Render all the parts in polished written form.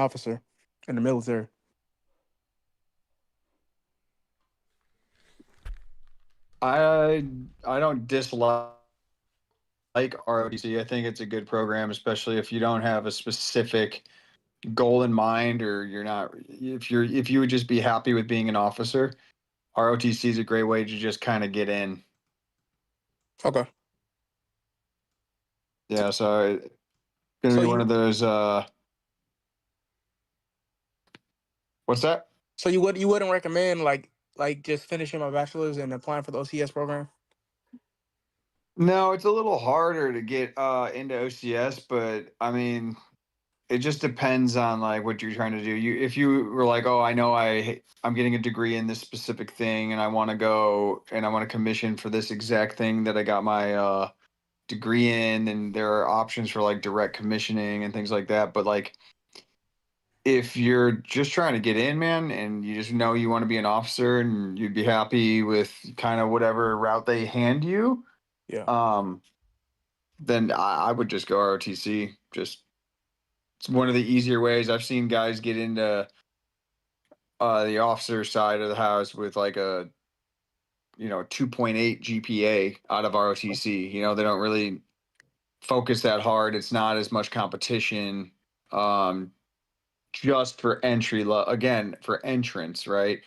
officer in the military? I I don't dislike ROTC. I think it's a good program, especially if you don't have a specific goal in mind, or you're not. If you would just be happy with being an officer, ROTC is a great way to just kind of get in. Okay. Yeah, so it's gonna So be one of you those. What's that? so you wouldn't recommend like just finishing my bachelor's and applying for the OCS program? No, it's a little harder to get into OCS, but I mean, it just depends on like what you're trying to do. If you were like, oh, I know I'm getting a degree in this specific thing, and I want to go and I want to commission for this exact thing that I got my degree in, and there are options for like direct commissioning and things like that. But like, if you're just trying to get in, man, and you just know you want to be an officer and you'd be happy with kind of whatever route they hand you, Yeah. um, then I would just go ROTC. Just it's one of the easier ways. I've seen guys get into the officer side of the house with like a 2.8 GPA out of ROTC. They don't really focus that hard. It's not as much competition. Um, just for entry level, again, for entrance, right?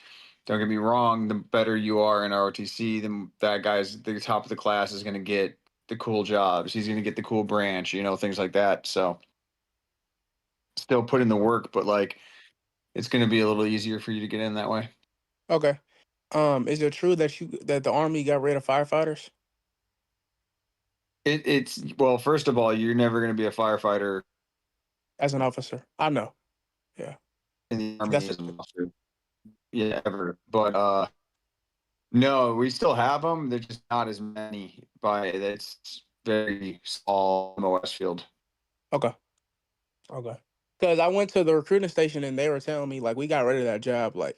Don't get me wrong, the better you are in ROTC, then that guy's the top of the class is going to get the cool jobs. He's going to get the cool branch, things like that. So still put in the work, but like it's going to be a little easier for you to get in that way. Okay. Is it true that the Army got rid of firefighters It's well, first of all, you're never going to be a firefighter as an officer? I know. Yeah. in the army That's as an officer, yeah, ever. But no, we still have them. They're just not as many. By that's very small MOS field. okay. Okay. Because I went to the recruiting station and they were telling me like we got rid of that job. Like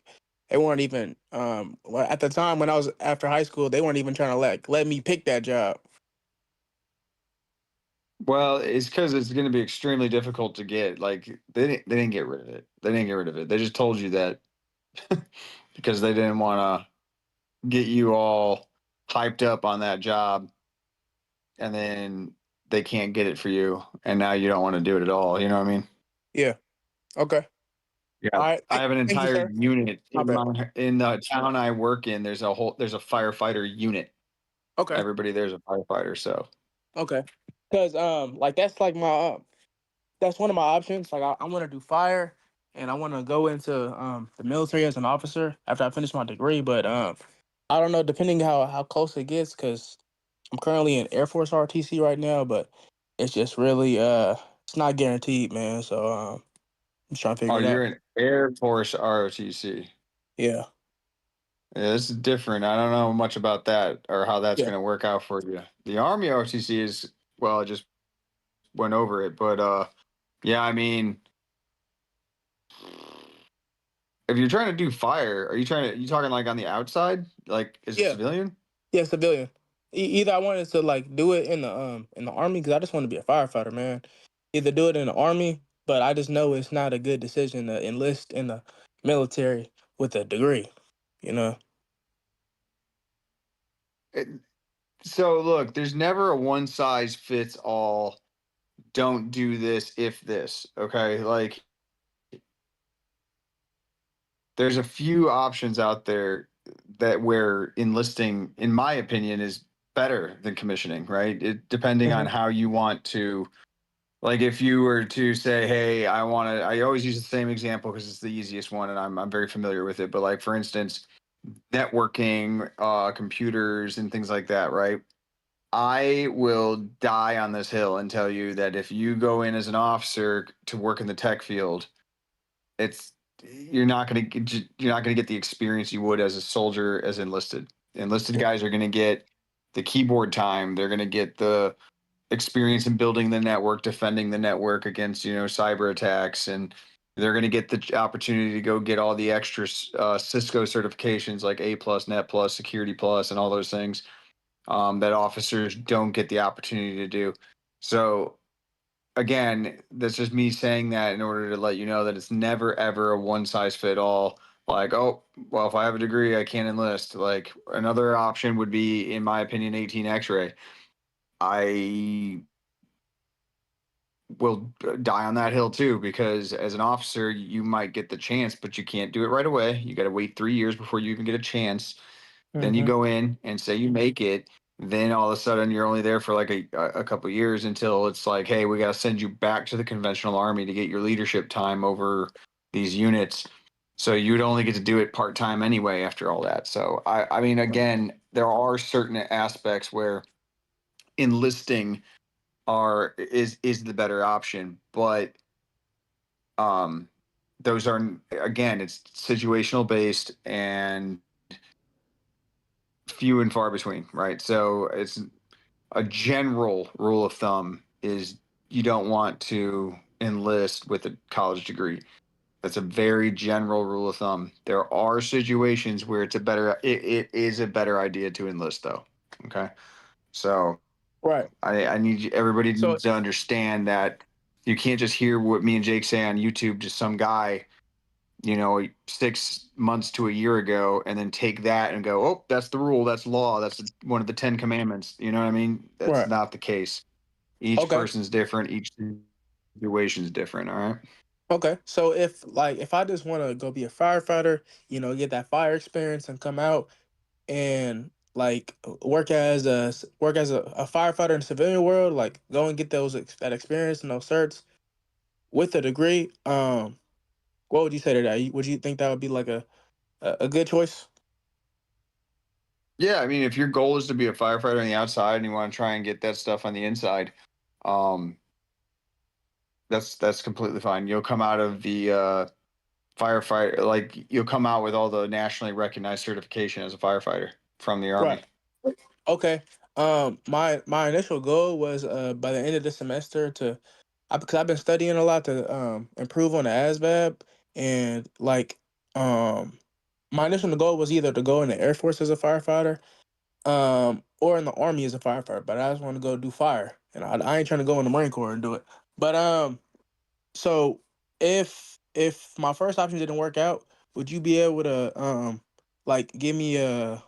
they weren't even well, at the time when I was after high school, they weren't even trying to let me pick that job. Well, it's because it's going to be extremely difficult to get. Like they didn't get rid of it. They didn't get rid of it. They just told you that because they didn't want to get you all hyped up on that job, and then they can't get it for you, and now you don't want to do it at all. You know what I mean? Yeah. Okay. Yeah. All right. I have an Thank you, entire sir. unit My bad. in the town I work in. There's a firefighter unit. Okay. Everybody there's a firefighter. So Okay. Because like that's one of my options. Like I want to do fire, and I want to go into the military as an officer after I finish my degree. But I don't know, depending how close it gets, because I'm currently in Air Force RTC right now, but it's just really it's not guaranteed, man. So I'm trying to oh, figure it you're out. an Air Force ROTC. Yeah. Yeah, this is different. I don't know much about that or how that's Yeah. going to work out for you. The Army ROTC is well, I just went over it, but yeah, I mean, if you're trying to do fire, you talking like on the outside, like as a Yeah. civilian? Yeah. Civilian. Either I wanted to like do it in the army because I just want to be a firefighter, man. Either do it in the army, but I just know it's not a good decision to enlist in the military with a degree. You know. It, so look, there's never a one size fits all. Don't do this if this. Okay, like there's a few options out there that where enlisting, in my opinion, is better than commissioning. Right? Depending on Hmm. how you want to. Like if you were to say, "Hey, I want to," I always use the same example because it's the easiest one, and I'm very familiar with it. But like for instance, networking, computers, and things like that, right? I will die on this hill and tell you that if you go in as an officer to work in the tech field, it's you're not going to get the experience you would as a soldier as enlisted. Enlisted Yeah. guys are going to get the keyboard time. They're going to get the experience in building the network, defending the network against cyber attacks, and they're going to get the opportunity to go get all the extra Cisco certifications like A plus, Net plus, Security plus, and all those things that officers don't get the opportunity to do. So again, that's just me saying that in order to let you know that it's never ever a one size fit all. Like, oh, well, if I have a degree, I can't enlist. Like another option would be, in my opinion, 18 X-ray. I will die on that hill too, because as an officer, you might get the chance, but you can't do it right away. You got to wait 3 years before you even get a chance. Then you Mm-hmm. go in and say you make it. Then all of a sudden you're only there for like a couple of years until it's like, hey, we got to send you back to the conventional army to get your leadership time over these units. So you'd only get to do it part time anyway after all that. So I mean, again, there are certain aspects where enlisting is the better option, but um, those are, again, it's situational based and few and far between, right? So it's a general rule of thumb is you don't want to enlist with a college degree. That's a very general rule of thumb. There are situations where it is a better idea to enlist though. Okay. So Right. I need everybody So needs to understand that you can't just hear what me and Jake say on YouTube, just some guy, 6 months to a year ago, and then take that and go, oh, that's the rule, that's law, that's one of the 10 commandments. You know what I mean? That's right. not the case. Each Okay. person's different. Each situation's different. All right. Okay. So if I just want to go be a firefighter, get that fire experience and come out and like work as a firefighter in the civilian world, like go and get that experience and those certs with a degree. What would you say to that? Would you think that would be like a good choice? Yeah, I mean, if your goal is to be a firefighter on the outside and you want to try and get that stuff on the inside, um, that's completely fine. You'll come out of the firefighter, like you'll come out with all the nationally recognized certification as a firefighter from the army. Right. Okay. My initial goal was by the end of the semester because I've been studying a lot to improve on the ASVAB and like my initial goal was either to go in the Air Force as a firefighter or in the Army as a firefighter, but I just want to go do fire and I ain't trying to go in the Marine Corps and do it. But so if my first option didn't work out, would you be able to like give me a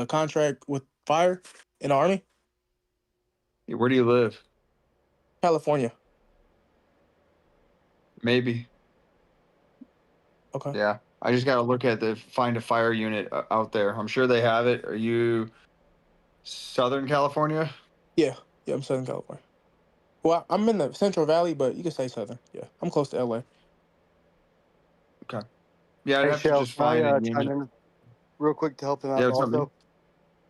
contract with fire in the Army? Where do you live? California. Maybe. Okay. Yeah. I just got to look at the find a fire unit out there. I'm sure they have it. Are you Southern California? Yeah. Yeah, I'm Southern California. Well, I'm in the Central Valley, but you can say Southern. Yeah, I'm close to LA. Okay. Yeah, I'd Hey, have to Shell, just can find a I chime unit. in real quick to help him Yeah, out what's up, man? also?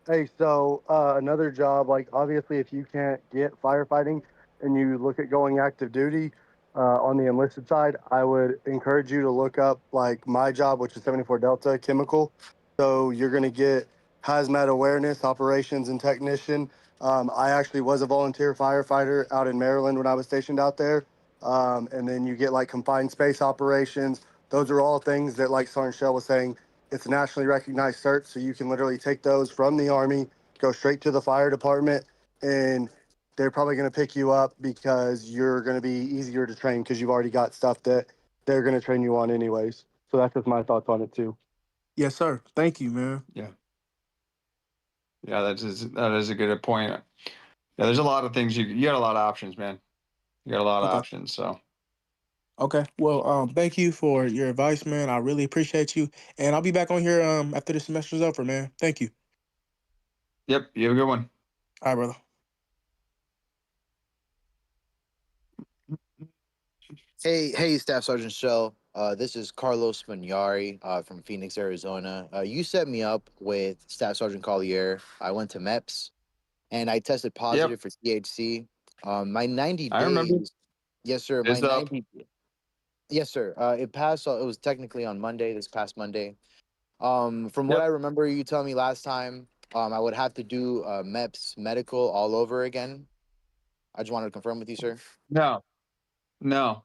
Hey, so another job, like obviously, if you can't get firefighting and you look at going active duty on the enlisted side, I would encourage you to look up like my job, which is 74 Delta Chemical. So you're going to get hazmat awareness, operations, and technician. I actually was a volunteer firefighter out in Maryland when I was stationed out there. And then you get like confined space operations. Those are all things that, like Sergeant Shell was saying, it's a nationally recognized cert, so you can literally take those from the Army, go straight to the fire department, and they're probably going to pick you up because you're going to be easier to train because you've already got stuff that they're going to train you on anyways. So that's just my thoughts on it too. Yes, sir. Thank you, man. Yeah. Yeah, that is a good point. Yeah, there's a lot of things you got a lot of options, man. You got a lot of Okay. options. So, Okay. Well, thank you for your advice, man. I really appreciate you, and I'll be back on here after the semester's over, man. Thank you. yep, you have a good one. All right, brother. Hey, Staff Sergeant Shell. This is Carlos Magnari from Phoenix, Arizona. You set me up with Staff Sergeant Collier. I went to MEPS and I tested Yep, positive for THC. My 90 I remember. days, yes, sir. My It's up. 90, yes, sir. It passed. It was technically on Monday, this past Monday. From what Yep. I remember you telling me last time, I would have to do MEPS medical all over again. I just wanted to confirm with you, sir. No, no.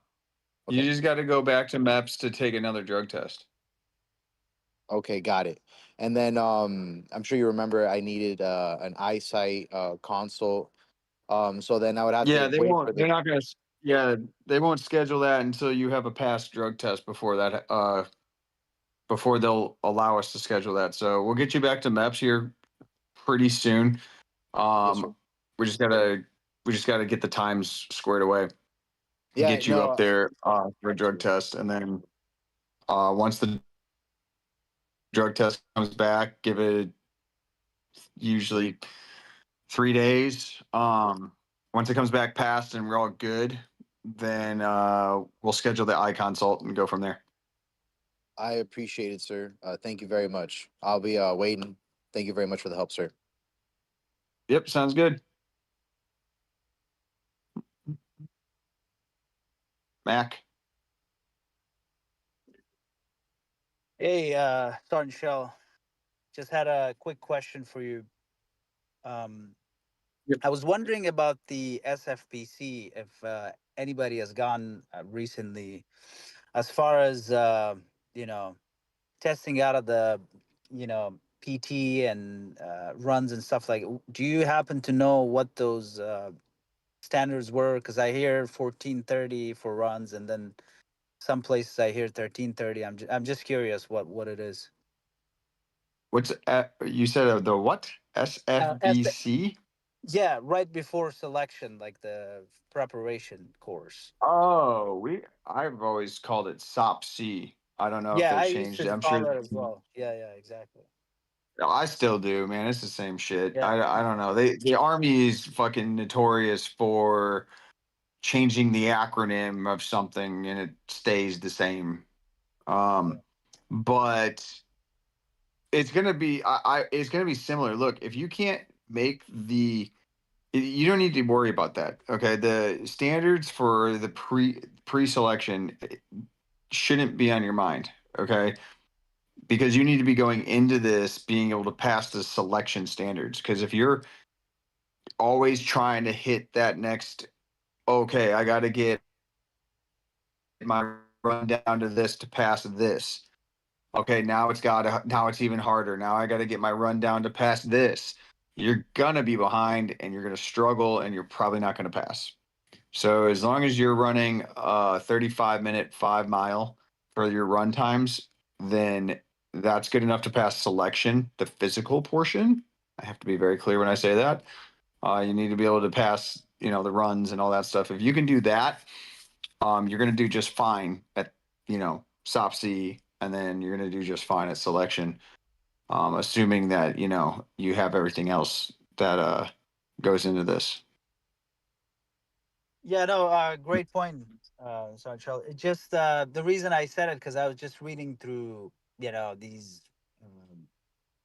You Okay. just got to go back to MEPS to take another drug test. Okay, got it. And then I'm sure you remember I needed an eyesight consult. So then I would have Yeah, to they wait for won't. the. They're not gonna. Yeah, they won't schedule that until you have a past drug test before that. Before they'll allow us to schedule that. So we'll get you back to MEPS here pretty soon. Yes, sir. We just gotta get the times squared away. Yeah, Get you up no, there for a drug absolutely. test, and then once the drug test comes back, give it usually 3 days. Once it comes back passed and we're all good, then we'll schedule the eye consult and go from there. I appreciate it, sir. Thank you very much. I'll be waiting. Thank you very much for the help, sir. Yep, sounds good. Mac. Hey, Sergeant Shell, just had a quick question for you. Um, Yep. I was wondering about the SFPC, if anybody has gone recently, as far as you know, testing out of the PT and runs and stuff like. Do you happen to know what those standards were? Because I hear 1430 for runs, and then some places I hear 1330. I'm just curious what it is. What's you said the what? As SFBC? Yeah, right before selection, like the preparation course. Oh, I've always called it SOP-C. I don't know if Yeah, they I used changed to it. I'm call sure it as well. Yeah, yeah, exactly. I still do, man. It's the same shit. Yeah. I don't know. The army is fucking notorious for changing the acronym of something and it stays the same. Yeah. But it's gonna be it's gonna be similar. Look, if you can't make you don't need to worry about that. Okay, the standards for the pre-selection shouldn't be on your mind. Okay, because you need to be going into this being able to pass the selection standards. Because if you're always trying to hit that next, okay, I got to get my run down to this to pass this. Okay, now it's even harder. Now I got to get my run down to pass this. You're gonna be behind and you're gonna struggle and you're probably not gonna pass. So as long as you're running 35-minute 5 mile for your run times, then that's good enough to pass selection, the physical portion. I have to be very clear when I say that. You need to be able to pass, the runs and all that stuff. If you can do that, you're going to do just fine at, SOPC, and then you're going to do just fine at selection, assuming that, you have everything else that goes into this. Yeah, no, great point, Sergeant Shell. It just the reason I said it because I was just reading through, these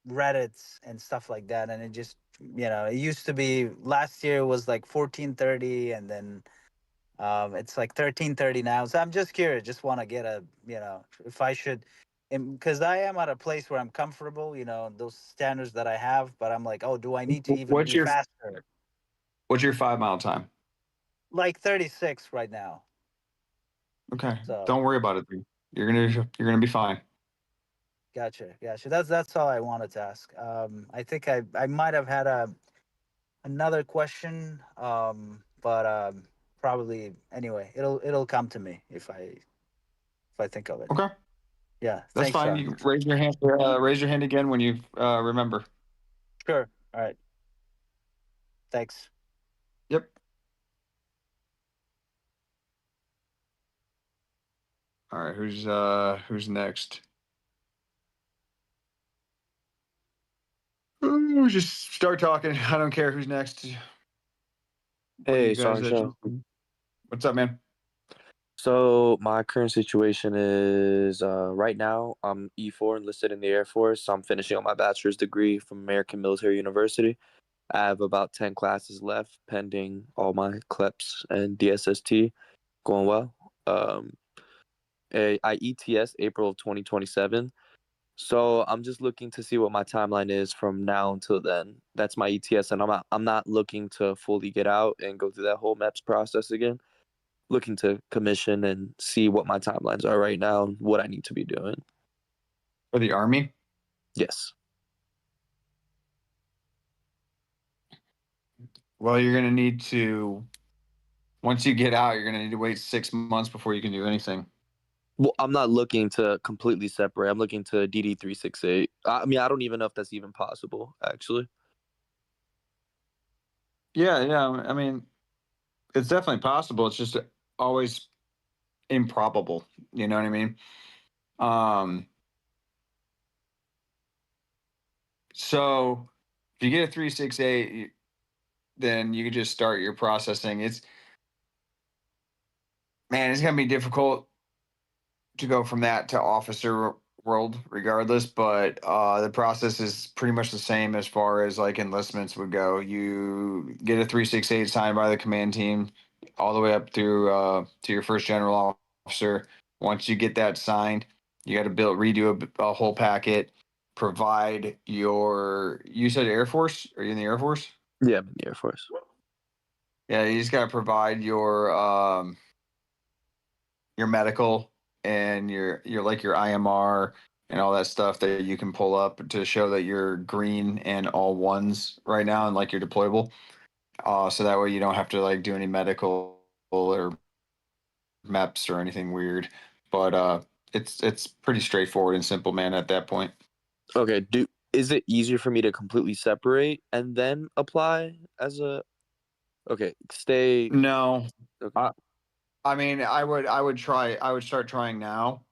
Reddits and stuff like that, and it just, it used to be last year was like 1430, and then it's like 1330 now. So I'm just curious. Just want to get a, if I should, because I am at a place where I'm comfortable, those standards that I have. But I'm like, oh, do I need to even What's be your faster? what's your 5 mile time? Like 36 right now. Okay, So don't worry about it. Dude. You're gonna be fine. gotcha. That's all I wanted to ask. I think I might have had another question, but probably anyway. It'll come to me if I think of it. Okay, Yeah. that's Thanks, fine. Sean. You can raise your hand. Raise your hand again when you remember. Sure. All right. Thanks. Yep. All right. Who's next? Just start talking. I don't care who's next. One of Hey, you guys that. Sancho. What's up, man? So my current situation is right now I'm E4 enlisted in the Air Force. I'm finishing up my bachelor's degree from American Military University. I have about 10 classes left pending all my CLEPS and DSST going well. I ETS April of 2027. So I'm just looking to see what my timeline is from now until then. That's my ETS, and I'm not looking to fully get out and go through that whole MEPS process again. Looking to commission and see what my timelines are right now and what I need to be doing. For the Army? Yes. Well, you're going to need to Once you get out, you're gonna need to wait 6 months before you can do anything. Well, I'm not looking to completely separate. I'm looking to DD 368. I mean, I don't even know if that's even possible, actually. Yeah, I mean, it's definitely possible. It's just always improbable. You know what I mean? Um, so if you get a 368, then you can just start your processing. It's gonna be difficult to go from that to officer world regardless, but the process is pretty much the same as far as like enlistments would go. You get a 368 signed by the command team all the way up through to your first general officer. Once you get that signed, you got to redo a whole packet, provide you said Air Force, are you in the Air Force? Yeah, I'm in the Air Force. Yeah, you just got to provide your medical and your like your IMR and all that stuff that you can pull up to show that you're green and all ones right now and like you're deployable. So that way you don't have to like do any medical or MEPS or anything weird. But it's pretty straightforward and simple, man, at that point. Okay, is it easier for me to completely separate and then apply as a okay, stay No. okay. I mean, I would start trying now.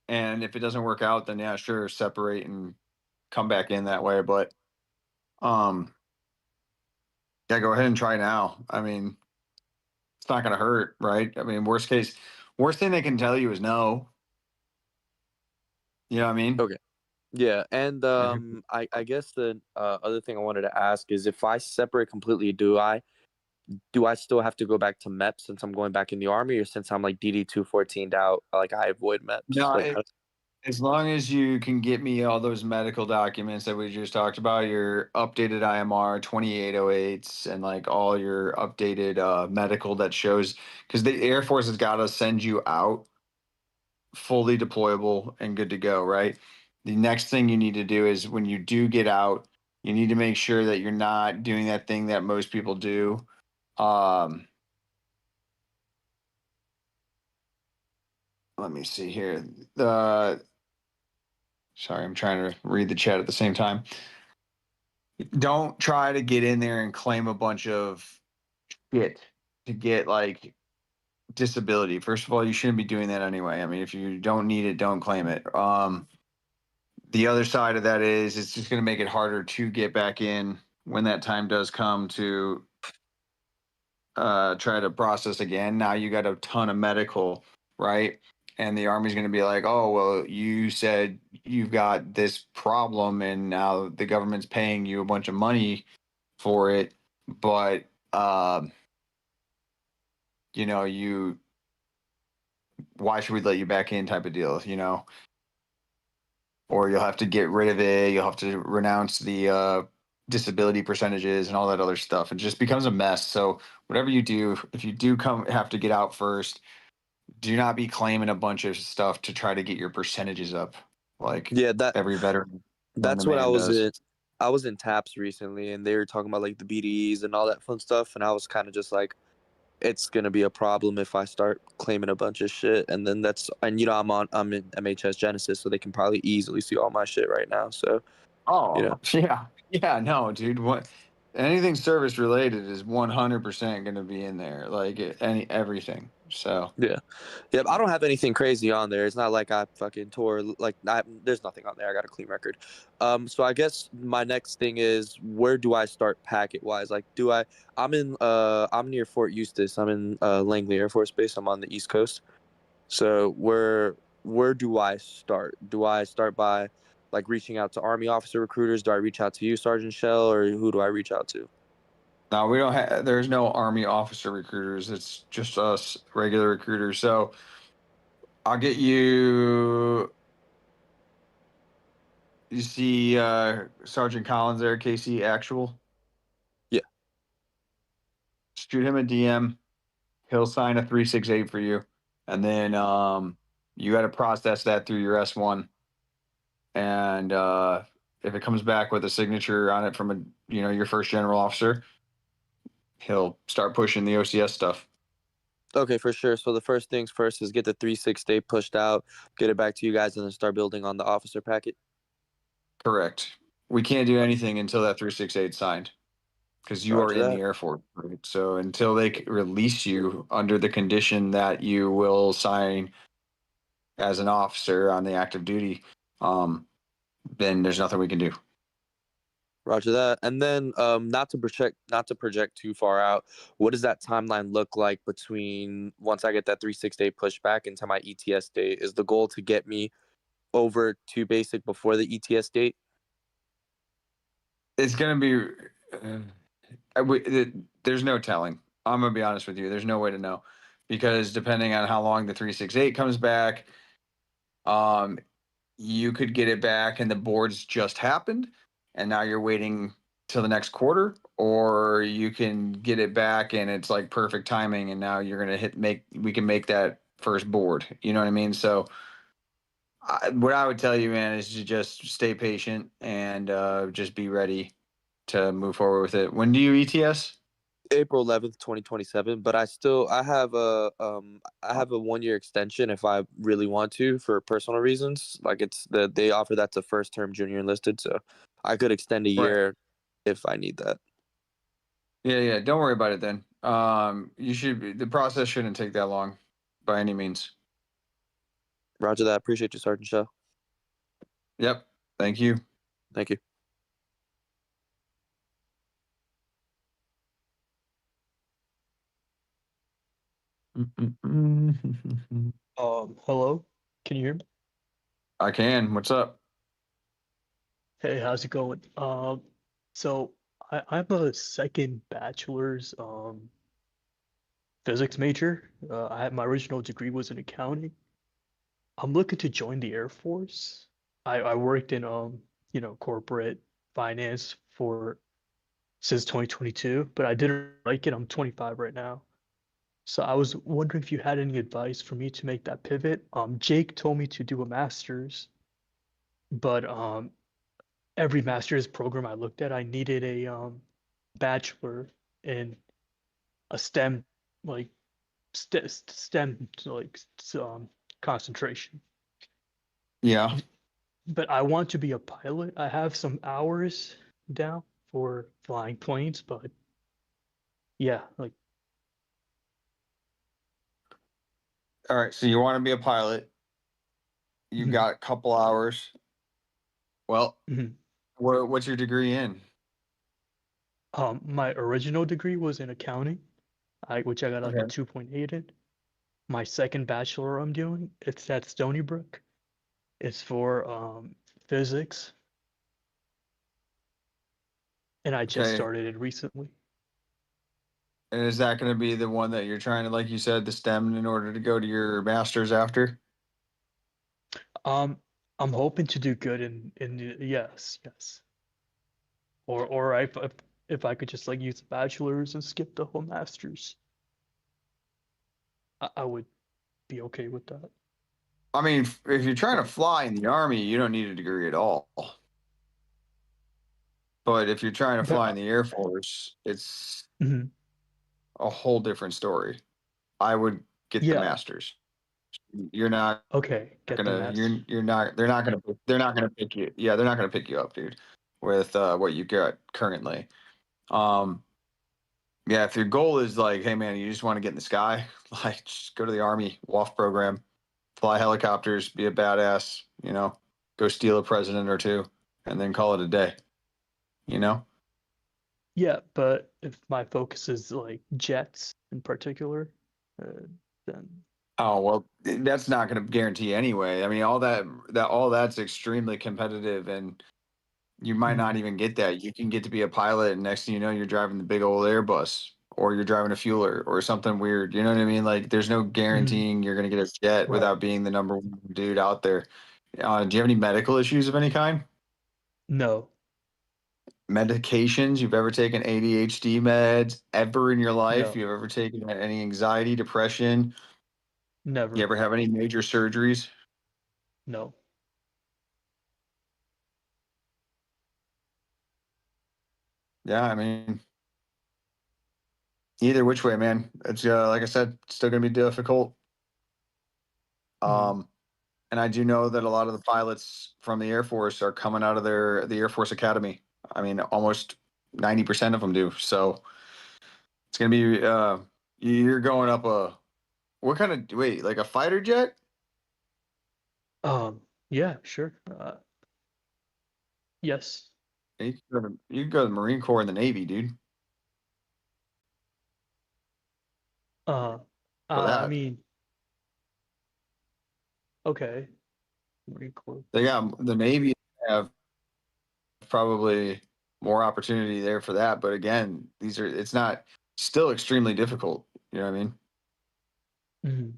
And if it doesn't work out, then yeah, sure, separate and come back in that way. But um yeah, go ahead and try now. I mean, it's not going to hurt, right? I mean, worst thing they can tell you is no. You know what I mean? Okay. Yeah, and If I guess the other thing I wanted to ask is if I separate completely, do I still have to go back to MEPS since I'm going back in the Army, or since I'm like DD 214 out, like I avoid MEPS? No, Like, as long as you can get me all those medical documents that we just talked about, your updated IMR 2808s and like all your updated medical that shows, because the Air Force has got to send you out fully deployable and good to go, right? The next thing you need to do is when you do get out, you need to make sure that you're not doing that thing that most people do. Let me see here. Sorry, I'm trying to read the chat at the same time. Don't try to get in there and claim a bunch of shit to get like disability. First of all, you shouldn't be doing that anyway. I mean, if you don't need it, don't claim it. The other side of that is it's just going to make it harder to get back in when that time does come to try to process again. Now you got a ton of medical, right? And the Army's going to be like, oh, well, you said you've got this problem and now the government's paying you a bunch of money for it. But, you know, why should we let you back in type of deal, you know? Or you'll have to get rid of it. You'll have to renounce the disability percentages and all that other stuff. It just becomes a mess. So whatever you do, if you do have to get out first, do not be claiming a bunch of stuff to try to get your percentages up, like yeah, every veteran on that's what I demand was does. in. I was in TAPS recently, and they were talking about like the BDEs and all that fun stuff, and I was kind of just like, it's gonna be a problem if I start claiming a bunch of shit, and then and I'm in MHS Genesis, so they can probably easily see all my shit right now. So Oh, yeah, no, dude. What anything service related is 100% going to be in there, like everything. So yeah, yeah. I don't have anything crazy on there. It's not like I fucking tore like there's nothing on there. I got a clean record. So I guess my next thing is where do I start packet wise? Like, I'm near Fort Eustis. I'm in Langley Air Force Base. I'm on the East Coast. So where do I start? Do I start by like reaching out to Army officer recruiters? Do I reach out to you, Sergeant Shell, or who do I reach out to? now we don't have. There's no Army officer recruiters. It's just us regular recruiters. So I'll get you. You see Sergeant Collins there, KC Actual. Yeah. Shoot him a DM. He'll sign a 368 for you, and then you got to process that through your S1. And if it comes back with a signature on it from your first general officer, he'll start pushing the OCS stuff. Okay, for sure. So the first things first is get the 368 pushed out, get it back to you guys, and then start building on the officer packet. Correct. We can't do anything until that 368 signed because you are Roger in the that. Air Force. Right? So until they release you under the condition that you will sign as an officer on the active duty, then there's nothing we can do. Roger that. And then not to project too far out, what does that timeline look like between once I get that 368 pushed back into my ETS date? Is the goal to get me over to basic before the ETS date? It's going to be, there's no telling. I'm going to be honest with you. There's no way to know because depending on how long the 368 comes back, you could get it back and the boards just happened and now you're waiting till the next quarter, or you can get it back and it's like perfect timing and now you're going to we can make that first board. You know what I mean? So what I would tell you, man, is to just stay patient and just be ready to move forward with it. When do you ETS? April 11th, 2027, but I have a 1 year extension if I really want to for personal reasons. Like they offer that to first term junior enlisted, so I could extend a Right. year if I need that. Yeah. Don't worry about it then. The process shouldn't take that long by any means. Roger that. Appreciate you, Sergeant Shell. Yep. Thank you. Thank you. Hello, can you hear me? I can. What's up? Hey, how's it going? So I'm a second bachelor's physics major. My original degree was in accounting. I'm looking to join the Air Force. I worked in corporate finance for since 2022, but I didn't like it. I'm 25 right now. So I was wondering if you had any advice for me to make that pivot. Jake told me to do a master's, but every master's program I looked at, I needed a bachelor in a STEM like STEM concentration. Yeah. But I want to be a pilot. I have some hours down for flying planes, but yeah, like All right. So you want to be a pilot. You mhm, got a couple hours. Well, mhm. what's your degree in? My original degree was in accounting, which I got like a Okay. 2.8 in. My second bachelor I'm doing, it's at Stony Brook. It's for physics, and I just Okay. started it recently. And is that going to be the one that you're trying to, like you said, the STEM in order to go to your master's after? Um, I'm hoping to do good yes, yes. Or if I could just like use the bachelor's and skip the whole master's, I would be okay with that. I mean, if you're trying to fly in the Army, you don't need a degree at all. But if you're trying to But fly in the Air Force, it's mhm, a whole different story. I would get the yeah, master's. You're not okay, get the gonna master's. you're not they're not gonna pick you. Yeah, they're not gonna pick you up, dude, with what you got currently. Um, yeah, if your goal is like, hey man, you just want to get in the sky, like just go to the Army WAF program, fly helicopters, be a badass, go steal a president or two, and then call it a day. You know? Yeah, but if my focus is like jets in particular, uh, then Oh well, that's not going to guarantee anyway. I mean, all that's extremely competitive, and you might not mhm, even get that. You can get to be a pilot, and next thing you know, you're driving the big old Airbus, or you're driving a fueler, or something weird. You know what I mean? Like, there's no mhm, guaranteeing you're going to get a jet right. without being the number one dude out there. Do you have any medical issues of any kind? No, Medications you've ever taken? ADHD meds ever in your life? no, You've ever taken any anxiety, depression? You never, ever have any major surgeries? no. Yeah, I mean, either which way, man. It's like I said, still gonna be difficult. Mhm. And I do know that a lot of the pilots from the Air Force are coming out of the Air Force Academy. I mean, almost 90% of them do. So it's gonna be you're going up a what kind of wait, like a fighter jet? Yeah, sure. Yes. You could go to the Marine Corps and the Navy, dude, Uh, for I that. mean, okay. Marine Corps. They got the Navy have probably more opportunity there for that. But again, it's not still extremely difficult. You know what I mean? Mhm.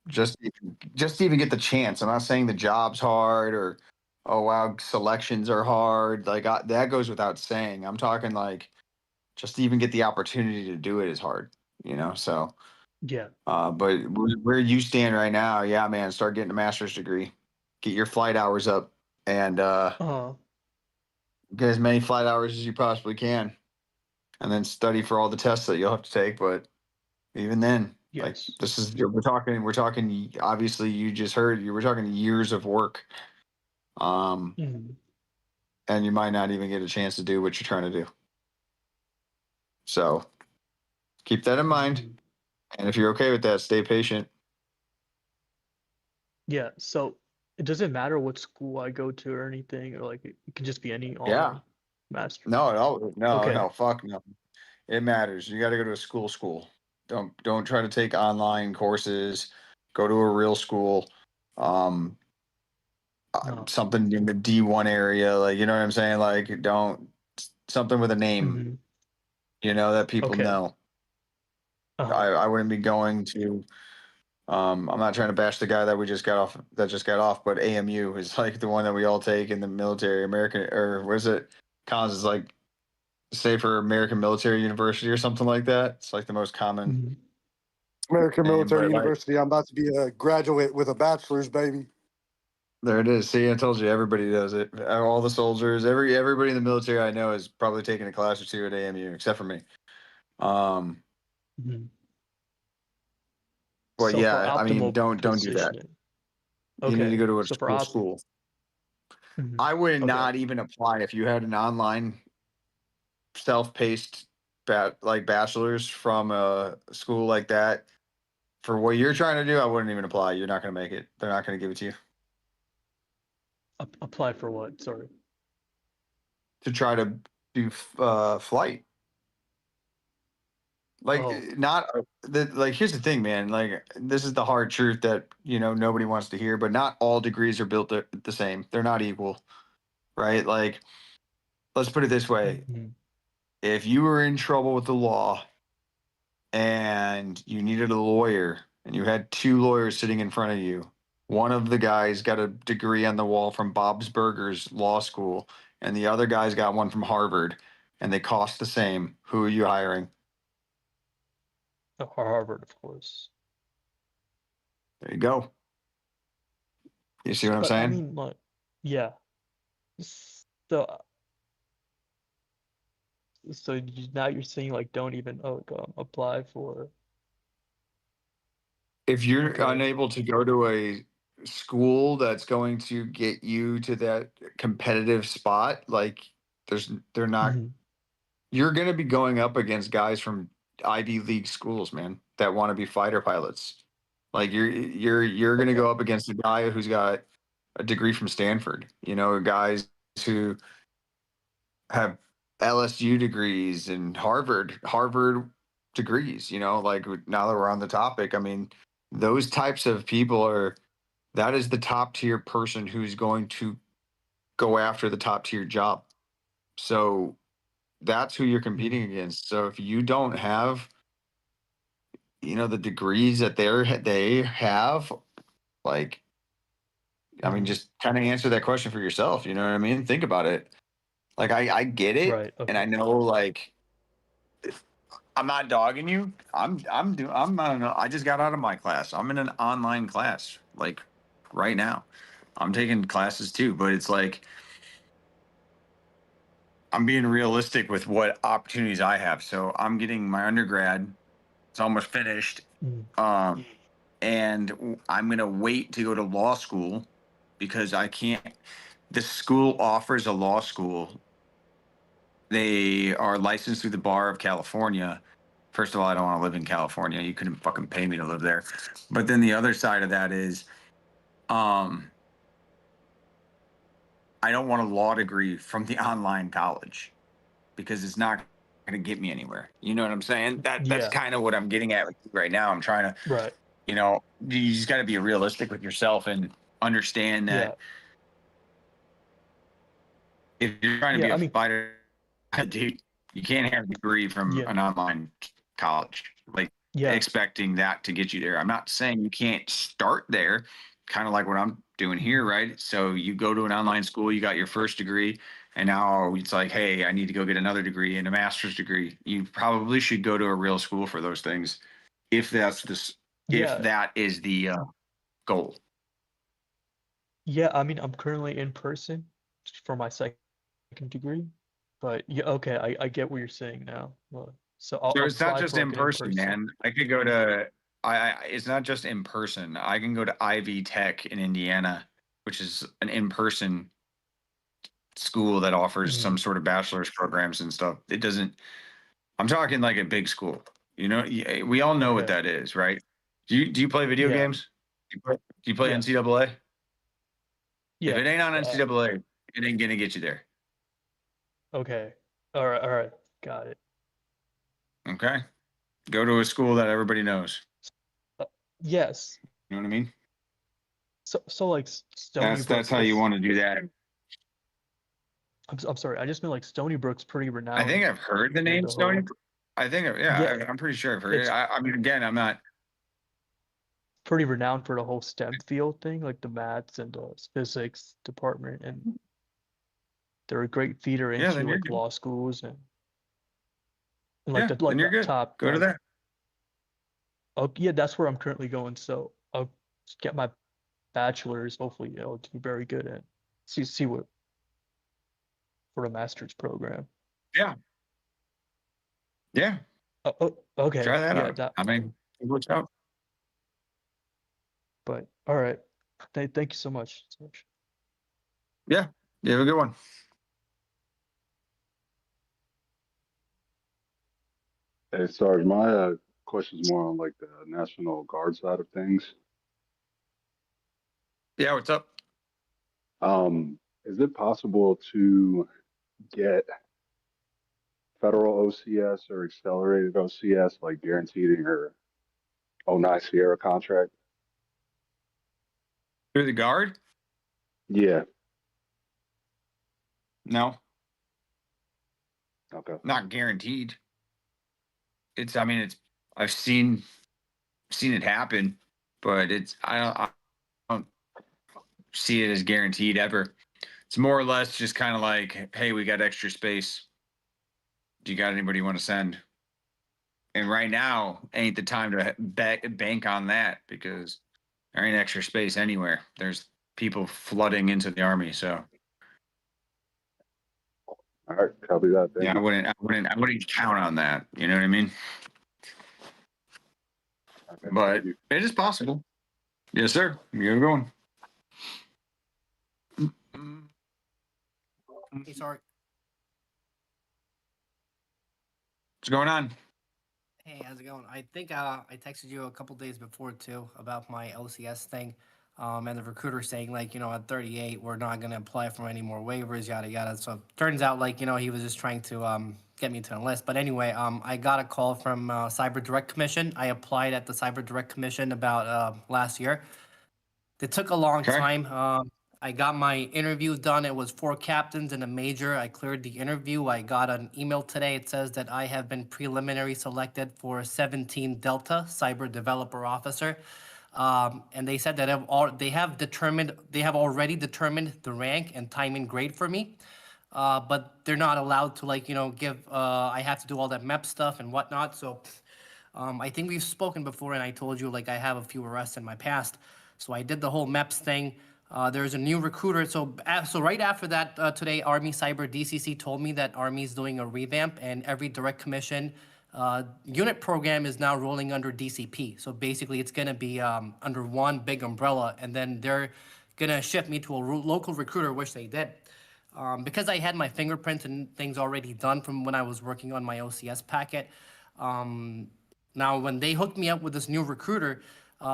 Just to even get the chance. I'm not saying the job's hard or oh wow selections are hard. Like that goes without saying. I'm talking like just to even get the opportunity to do it is hard. You know, so. Yeah. But where you stand right now, yeah, man, start getting a master's degree, get your flight hours up, and Uh, get as many flight hours as you possibly can, and then study for all the tests that you'll have to take. But even then, like yes. this is we're talking. Obviously, you just heard you were talking years of work, um, Mhm. and you might not even get a chance to do what you're trying to do. So keep that in mind, Mhm. and if you're okay with that, stay patient. Yeah. So it doesn't matter what school I go to or anything, or like it can just be any Yeah. online master's. No, Okay. fuck no. It matters. You got to go to a school. Don't try to take online courses. Go to a real school. Um, No. something in the D1 area, like you know what I'm saying. Like don't something with a name, Mhm. that people Okay. know. Uh-huh. I wouldn't be going to. I'm not trying to bash the guy that we just got off. That just got off, but AMU is like the one that we all take in the military. American or what is it? Collins is like say for American Military University or something like that. It's like the most common Mhm. American name, Military but like University. I'm about to be a graduate with a bachelor's, baby. there it is. See, I told you everybody does it. All the soldiers, everybody in the military I know is probably taking a class or two at AMU, except for me. Um, Mhm. but So for yeah, I mean, optimal don't do that. positioning. You need to Okay. go to a So for school. Mhm. I would Okay. not even apply if you had an online self-paced like bachelor's from a school like that. For what you're trying to do, I wouldn't even apply. You're not going to make it. They're not going to give it to you Apply for what? Sorry. to try to do flight. Like Oh. not like here's the thing, man. Like this is the hard truth that nobody wants to hear. But not all degrees are built the same. They're not equal, right? Like let's put it this way: Mhm. if you were in trouble with the law and you needed a lawyer, and you had two lawyers sitting in front of you, one of the guys got a degree on the wall from Bob's Burgers Law School, and the other guy's got one from Harvard, and they cost the same. Who are you hiring? Harvard, of course. There you go. You see what I'm But I saying? mean, like, yeah. So, now you're saying like don't even apply for. If you're Okay. unable to go to a school that's going to get you to that competitive spot, like they're not, Mhm. you're going to be going up against guys from Ivy League schools, man, that want to be fighter pilots. Like you're going to Okay. go up against a guy who's got a degree from Stanford, guys who have LSU degrees and Harvard degrees, like now that we're on the topic, I mean, those types of people that is the top tier person who's going to go after the top tier job. So that's who you're competing Mhm. against. So if you don't have, the degrees that they have, like, I mean, Mhm. just kind of answer that question for yourself. You know what I mean? Think about it. Like I get it, Right. and I Okay. know like I'm not dogging you. I don't know. I just got out of my class. I'm in an online class like right now. I'm taking classes too, but it's like I'm being realistic with what opportunities I have. So I'm getting my undergrad. It's almost finished. And I'm going to wait to go to law school because I can't. The school offers a law school. They are licensed through the Bar of California. First of all, I don't want to live in California. You couldn't fucking pay me to live there. But then the other side of that is, I don't want a law degree from the online college because it's not going to get me anywhere. You know what I'm saying? That's kind of what I'm getting at right now. I'm trying to, Right. you know, you just got to be realistic with yourself and understand that if you're trying to be a fighter, dude, you can't have a degree from an online college, like expecting that to get you there. I'm not saying you can't start there, kind of like what I'm doing here, right? So you go to an online school, you got your first degree, and now it's like, hey, I need to go get another degree and a master's degree. You probably should go to a real school for those things, if that's this, if that is the goal. Yeah, I mean, I'm currently in person for my second degree, but yeah, okay, I get what you're saying now. Well, so I'll So it's not apply just for like in an person, in-person. man. I could go to it's not just in person. I can go to Ivy Tech in Indiana, which is an in-person school that offers some sort of bachelor's programs and stuff. It doesn't. I'm talking like a big school. You know, we all know what that is, right? Do you play video games? Do you play NCAA? If it ain't on NCAA, it ain't gonna get you there. Okay. All right, got it. Okay, go to a school that everybody knows. Yes. You know what I mean? So like Stony Brook. That's how you want to do that. I'm sorry. I just mean like Stony Brook's pretty renowned. I think I've heard the name Stony. I think, I'm pretty sure I've heard it. I mean, again, I'm not pretty renowned for the whole STEM field thing, like the maths and the physics department, and they're a great feeder into like law schools and like the top. Go to that. Oh yeah, that's where I'm currently going. So I'll get my bachelor's. Hopefully, do very good and see what for a master's program. Yeah. Yeah. Oh, okay. Try that out. I mean, it works out. But all right. Thank you so much. Yeah. You have a good one. Hey, Sarge, my question is more on like the National Guard side of things. Yeah, what's up? Is it possible to get federal OCS or accelerated OCS, like guaranteed in your 09 Sierra contract? Through the Guard? Yeah. No. Okay. Not guaranteed. I've seen it happen, but I don't see it as guaranteed ever. It's more or less just kind of like, hey, we got extra space. Do you got anybody you want to send? And right now ain't the time to bank on that because there ain't extra space anywhere. There's people flooding into the Army, so. All right, copy that. Thank you. I wouldn't count on that. You know what I mean? Okay, but it is possible. Yes, sir. You're going. Hey, sorry. What's going on? Hey, how's it going? I think I texted you a couple days before too about my LCS thing, and the recruiter saying like, at 38 we're not gonna apply for any more waivers, yada yada. So turns out like he was just trying to get me to enlist. But anyway, I got a call from Cyber Direct Commission. I applied at the Cyber Direct Commission about last year. It took a long time. I got my interview done. It was 4 captains and a major. I cleared the interview. I got an email today. It says that I have been preliminary selected for 17 Delta Cyber Developer Officer. And they said that they have already determined the rank and time and grade for me. But they're not allowed to give, I have to do all that MEP stuff and whatnot. So I think we've spoken before and I told you I have a few arrests in my past. So I did the whole MEPS thing. There's a new recruiter. So right after that, today, Army Cyber DCC told me that Army's doing a revamp, and every direct commission unit program is now rolling under DCP. So basically, it's going to be under one big umbrella, and then they're going to shift me to a local recruiter, which they did. Because I had my fingerprints and things already done from when I was working on my OCS packet. Now, when they hooked me up with this new recruiter,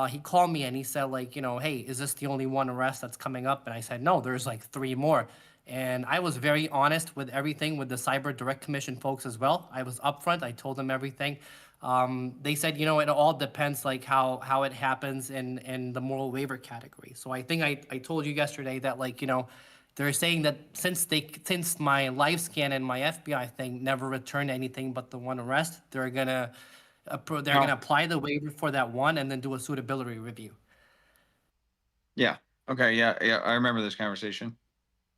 he called me and he said, like, hey, is this the only one arrest that's coming up? And I said, no, there's like 3 more. And I was very honest with everything with the Cyber Direct Commission folks as well. I was upfront. I told them everything. They said, it all depends like how it happens in the moral waiver category. So I think I told you yesterday that, like, they're saying that since my live scan and my FBI thing never returned anything but the one arrest, they're gonna apply the waiver for that one and then do a suitability review. Yeah. Okay. Yeah. Yeah. I remember this conversation.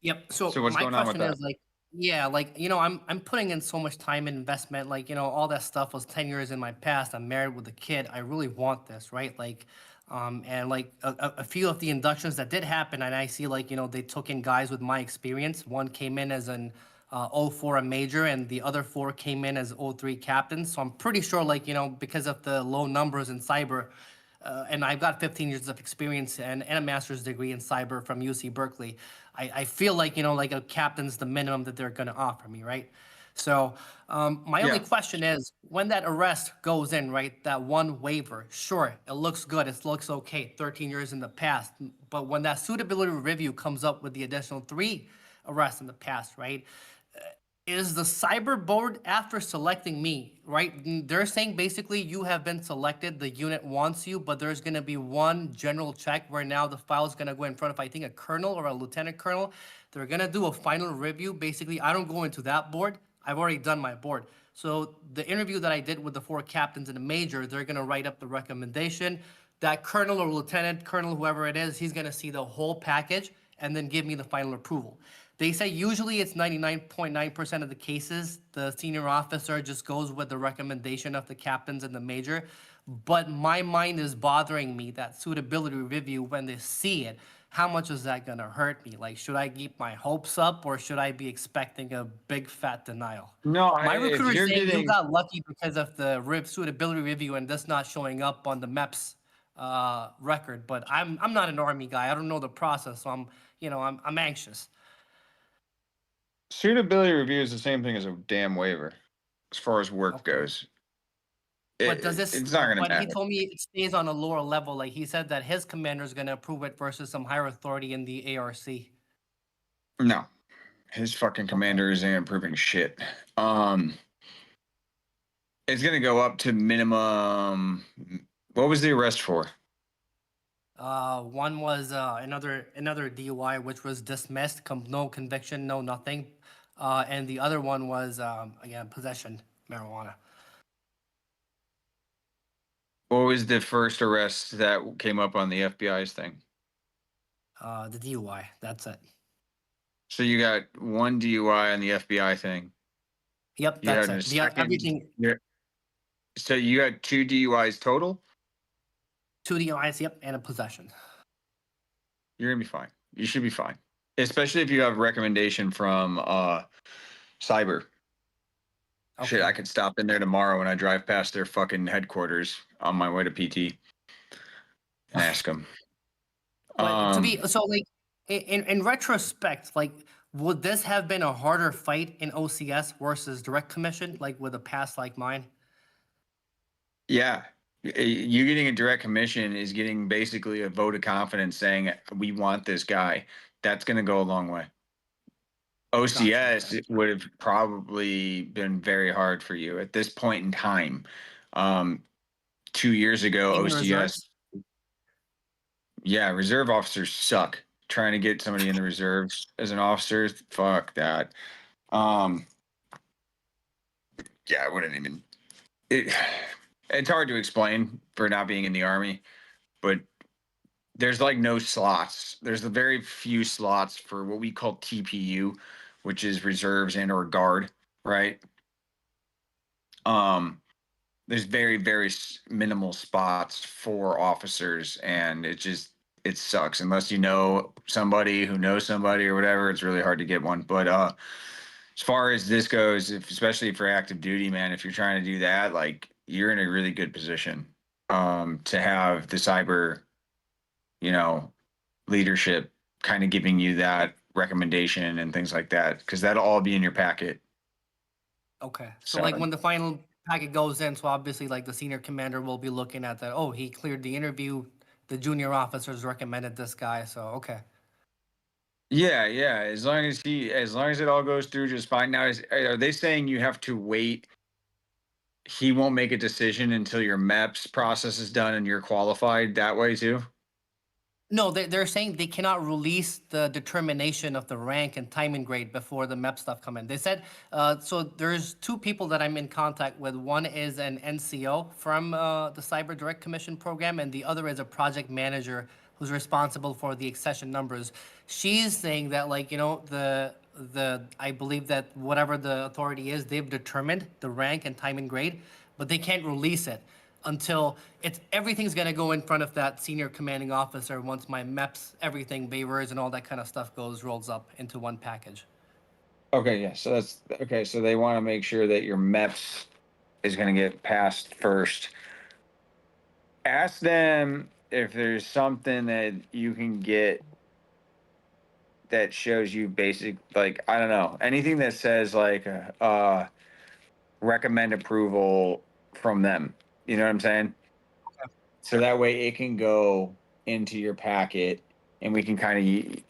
Yep. So what's my going on with question that? is, like, yeah, like, I'm putting in so much time and investment, like, all that stuff was 10 years in my past. I'm married with a kid. I really want this, right? Like, and like a few of the inductions that did happen, and I see, like, they took in guys with my experience. One came in as an 04 a major, and the other 4 came in as 03 captains. So I'm pretty sure, like, because of the low numbers in cyber, and I've got 15 years of experience and a master's degree in cyber from UC Berkeley. I feel like, like a captain's the minimum that they're going to offer me, right? So my only question is, when that arrest goes in, right, that one waiver, sure, it looks good, it looks okay, 13 years in the past, but when that suitability review comes up with the additional 3 arrests in the past, right, is the cyber board, after selecting me, right? They're saying basically you have been selected, the unit wants you, but there's going to be one general check where now the file is going to go in front of, I think, a colonel or a lieutenant colonel. They're going to do a final review. Basically, I don't go into that board. I've already done my board. So the interview that I did with the 4 captains in the major, they're going to write up the recommendation. That colonel or lieutenant colonel, whoever it is, he's going to see the whole package and then give me the final approval. They say usually it's 99.9% of the cases, the senior officer just goes with the recommendation of the captains and the major. But my mind is bothering me, that suitability review, when they see it, how much is that going to hurt me? Like, should I keep my hopes up, or should I be expecting a big fat denial? No, My if recruiter you're is saying you getting got lucky because of the suitability review and this not showing up on the MEPS record. But I'm not an Army guy. I don't know the process, so I'm anxious. suitability review is the same thing as a damn waiver, as far as work Okay. goes. But does this? It's not going to But he matter. told me it stays on a lower level. Like, he said that his commander is going to approve it versus some higher authority in the ARC. No, his fucking commander isn't approving shit. It's going to go up to minimum. What was the arrest for? One was another DUI, which was dismissed. No conviction, no nothing. And the other one was again possession marijuana. What was the first arrest that came up on the FBI's thing? The DUI. That's it. So you got 1 DUI on the FBI thing. Yep, You that's had a it. second. Everything. So you had 2 DUIs total? 2 DUIs, yep, and a possession. You're gonna be fine. You should be fine, especially if you have recommendation from Cyber. Okay. Shit, I could stop in there tomorrow when I drive past their fucking headquarters on my way to PT and ask them. But like, in retrospect, like, would this have been a harder fight in OCS versus direct commission, like with a past like mine? Yeah, you getting a direct commission is getting basically a vote of confidence saying we want this guy. That's going to go a long way. OCS Gotcha. would have probably been very hard for you at this point in time. 2 years ago, Even OCS. reserves? Yeah, reserve officers suck. Trying to get somebody in the reserves as an officer, fuck that. Yeah, I wouldn't even. It's hard to explain for not being in the Army, but there's like no slots. There's a very few slots for what we call TPU, which is reserves and or guard, right? There's very, very minimal spots for officers, and it just it sucks unless you know somebody who knows somebody or whatever. It's really hard to get one. But as far as this goes, especially for active duty, man, if you're trying to do that, like you're in a really good position to have the cyber, you know, leadership kind of giving you that recommendation and things like that, because that'll all be in your packet. Okay. So So like when the final packet goes in, so obviously like the senior commander will be looking at that. Oh, he cleared the interview. The junior officers recommended this guy. So okay. yeah, as long as it all goes through just fine. Now, are they saying you have to wait? He won't make a decision until your MEPS process is done and you're qualified that way too? No, they're saying they cannot release the determination of the rank and time and grade before the MEP stuff come in. They said, so there's two people that I'm in contact with. One is an NCO from the Cyber Direct Commission program, and the other is a project manager who's responsible for the accession numbers. She's saying that, like, you know, I believe that whatever the authority is, they've determined the rank and time and grade, but they can't release it until everything's gonna go in front of that senior commanding officer once my MEPS, everything, waivers and all that kind of stuff rolls up into one package. Okay, yeah. So that's okay. So they want to make sure that your MEPS is going to get passed first. Ask them if there's something that you can get that shows you basic, like, I don't know, anything that says like recommend approval from them. You know what I'm saying? So that way it can go into your packet and we can kind of,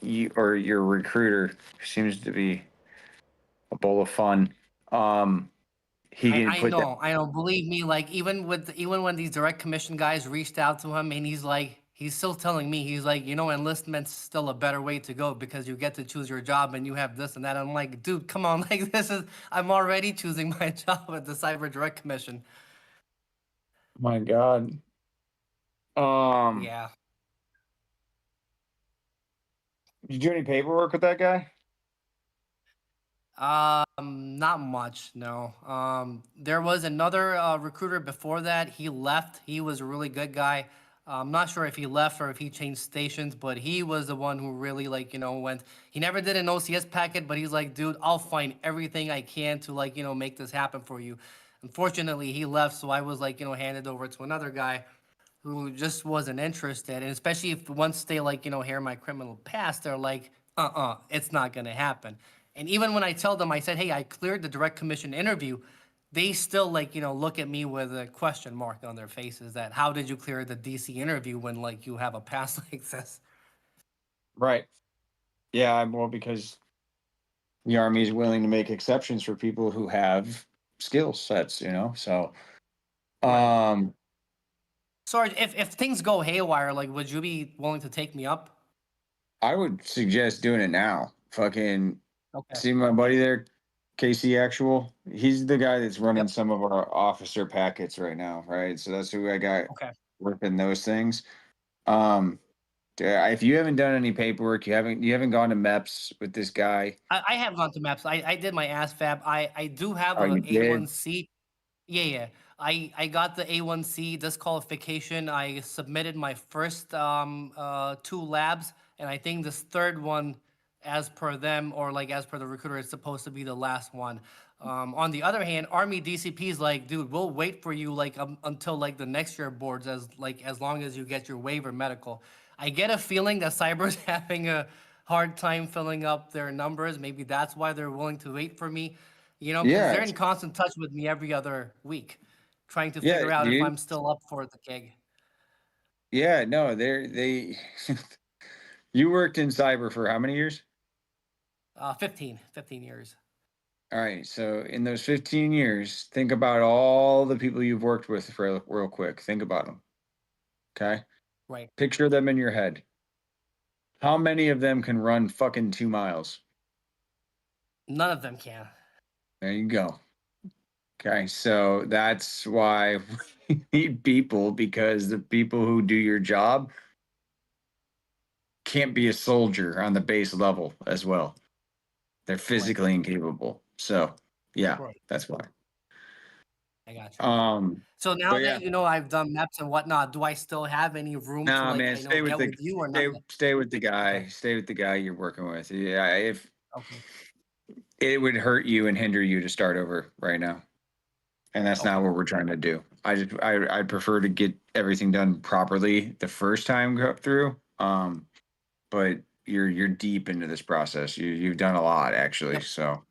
you or your recruiter seems to be a bowl of fun. He can I put that. know, I know. Believe me, like even when these direct commission guys reached out to him, and he's still telling me, he's like, you know, enlistment's still a better way to go because you get to choose your job and you have this and that. I'm like, dude, come on, like I'm already choosing my job at the Cyber Direct Commission. My God. Yeah. Did you do any paperwork with that guy? Not much, no. There was another recruiter before that. He left. He was a really good guy. I'm not sure if he left or if he changed stations, but he was the one who really, like, you know, went. He never did an OCS packet, but he's like, dude, I'll find everything I can to, like, you know, make this happen for you. Unfortunately, he left, so I was, like, you know, handed over to another guy who just wasn't interested. And especially if once they, like, you know, hear my criminal past, they're like, it's not gonna happen. And even when I tell them, I said, hey, I cleared the direct commission interview, they still, like, you know, look at me with a question mark on their faces that how did you clear the DC interview when, like, you have a past like this? Right. Yeah, well, because the Army is willing to make exceptions for people who have skill sets, you know? So, Right. um, Sarge, if things go haywire, like, would you be willing to take me up? I would suggest doing it now. Fucking Okay. see my buddy there, KC Actual. He's the guy that's running Yep. some of our officer packets right now, right? So that's who I got Okay. working those things. Um, if you haven't done any paperwork, you haven't gone to MEPS with this guy. I have gone to maps. I did my ASVAB. I do have Oh, a you did? A1C. Yeah. I got the A1C disqualification. I submitted my first two labs, and I think this third one, as per them or like as per the recruiter, is supposed to be the last one. On the other hand, Army DCP is like, dude, we'll wait for you like until like the next year boards as long as you get your waiver medical. I get a feeling that Cyber's having a hard time filling up their numbers. Maybe that's why they're willing to wait for me, you know, because Yeah, they're in constant touch with me every other week, trying to yeah, figure out if dude. I'm still up for the gig. Yeah, no, they you worked in cyber for how many years? 15 years. All right, so in those 15 years, think about all the people you've worked with real quick. Think about them. Okay? Right. Picture them in your head. How many of them can run fucking 2 miles? None of them can. There you go. Okay, so that's why we need people, because the people who do your job can't be a soldier on the base level as well. They're Right. physically incapable. So, yeah, Right. that's why. I got you. Okay. Um, So now but yeah, that you know I've done MEPS and whatnot, do I still have any room to nah, like man, stay with get the with you or not stay yet? stay with the Okay. guy. Stay with the guy you're working with. Yeah, if Okay. it would hurt you and hinder you to start over right now, and that's not Okay. what we're trying to do. I'd prefer to get everything done properly the first time go through. But you're deep into this process. You've done a lot actually. Yep. So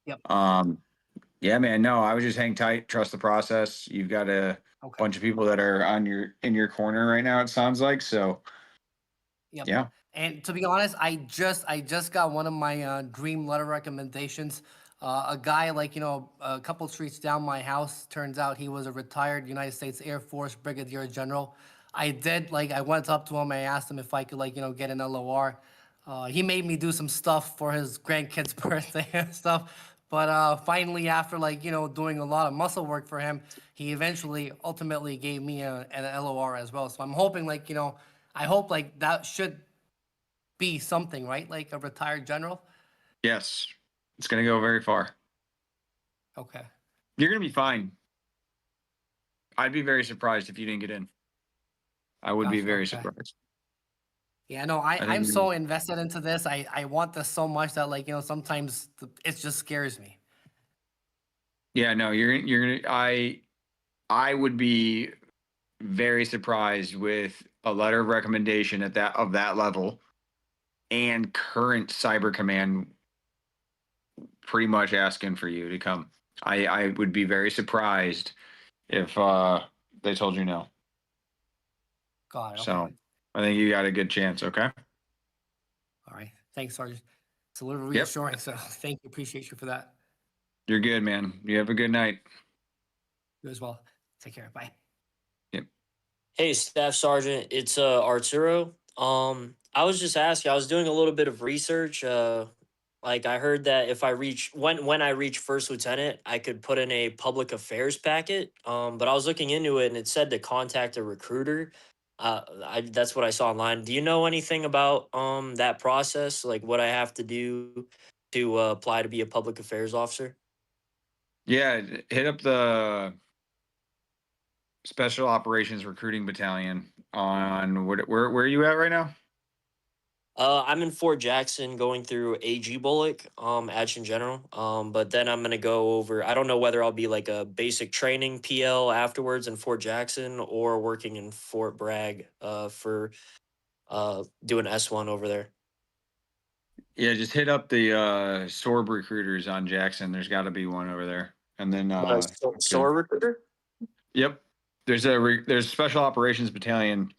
Yep. um, yeah, man. No, I would just hang tight, trust the process. You've got a Okay. bunch of people that are on your in your corner right now. It sounds like so. Yep. Yeah. And to be honest, I just got one of my dream letter recommendations. A guy like a couple streets down my house. Turns out he was a retired United States Air Force Brigadier General. I went up to him. I asked him if I could get an LOR. He made me do some stuff for his grandkid's birthday and stuff. But finally, after doing a lot of muscle work for him, he eventually ultimately gave me an LOR as well. So I'm hoping I hope that should be something, right? Like a retired general. Yes. It's gonna go very far. Okay. You're gonna be fine. I'd be very surprised if you didn't get in. I would be Gotcha. very Okay. surprised. Yeah, no, I, I I'm think so invested into this. I want this so much that sometimes it just scares me. yeah, no, you're gonna I would be very surprised with a letter of recommendation at that level and current cyber command pretty much asking for you to come. I would be very surprised if they told you no. God, okay. So I think you got a good chance. Okay. All right. Thanks, Sergeant. It's a little Yep. reassuring. So thank you. Appreciate you for that. You're good, man. You have a good night. You as well. Take care. Bye. Yep. Hey, Staff Sergeant, it's Arturo. I was just asking. I was doing a little bit of research. Like I heard that if I reach when I reach first lieutenant, I could put in a public affairs packet. But I was looking into it and it said to contact a recruiter. That's what I saw online. Do you know anything about that process? Like what I have to do to apply to be a public affairs officer? Yeah. Hit up the Special Operations Recruiting Battalion on where are you at right now? I'm in Fort Jackson going through AG Bullock, Action General. But then I'm gonna go over. I don't know whether I'll be like a basic training PL afterwards in Fort Jackson or working in Fort Bragg, for doing S1 over there. Yeah, just hit up the SORB recruiters on Jackson. There's got to be one over there. And then that's good. Store recruiter. Yep. There's Special Operations Battalion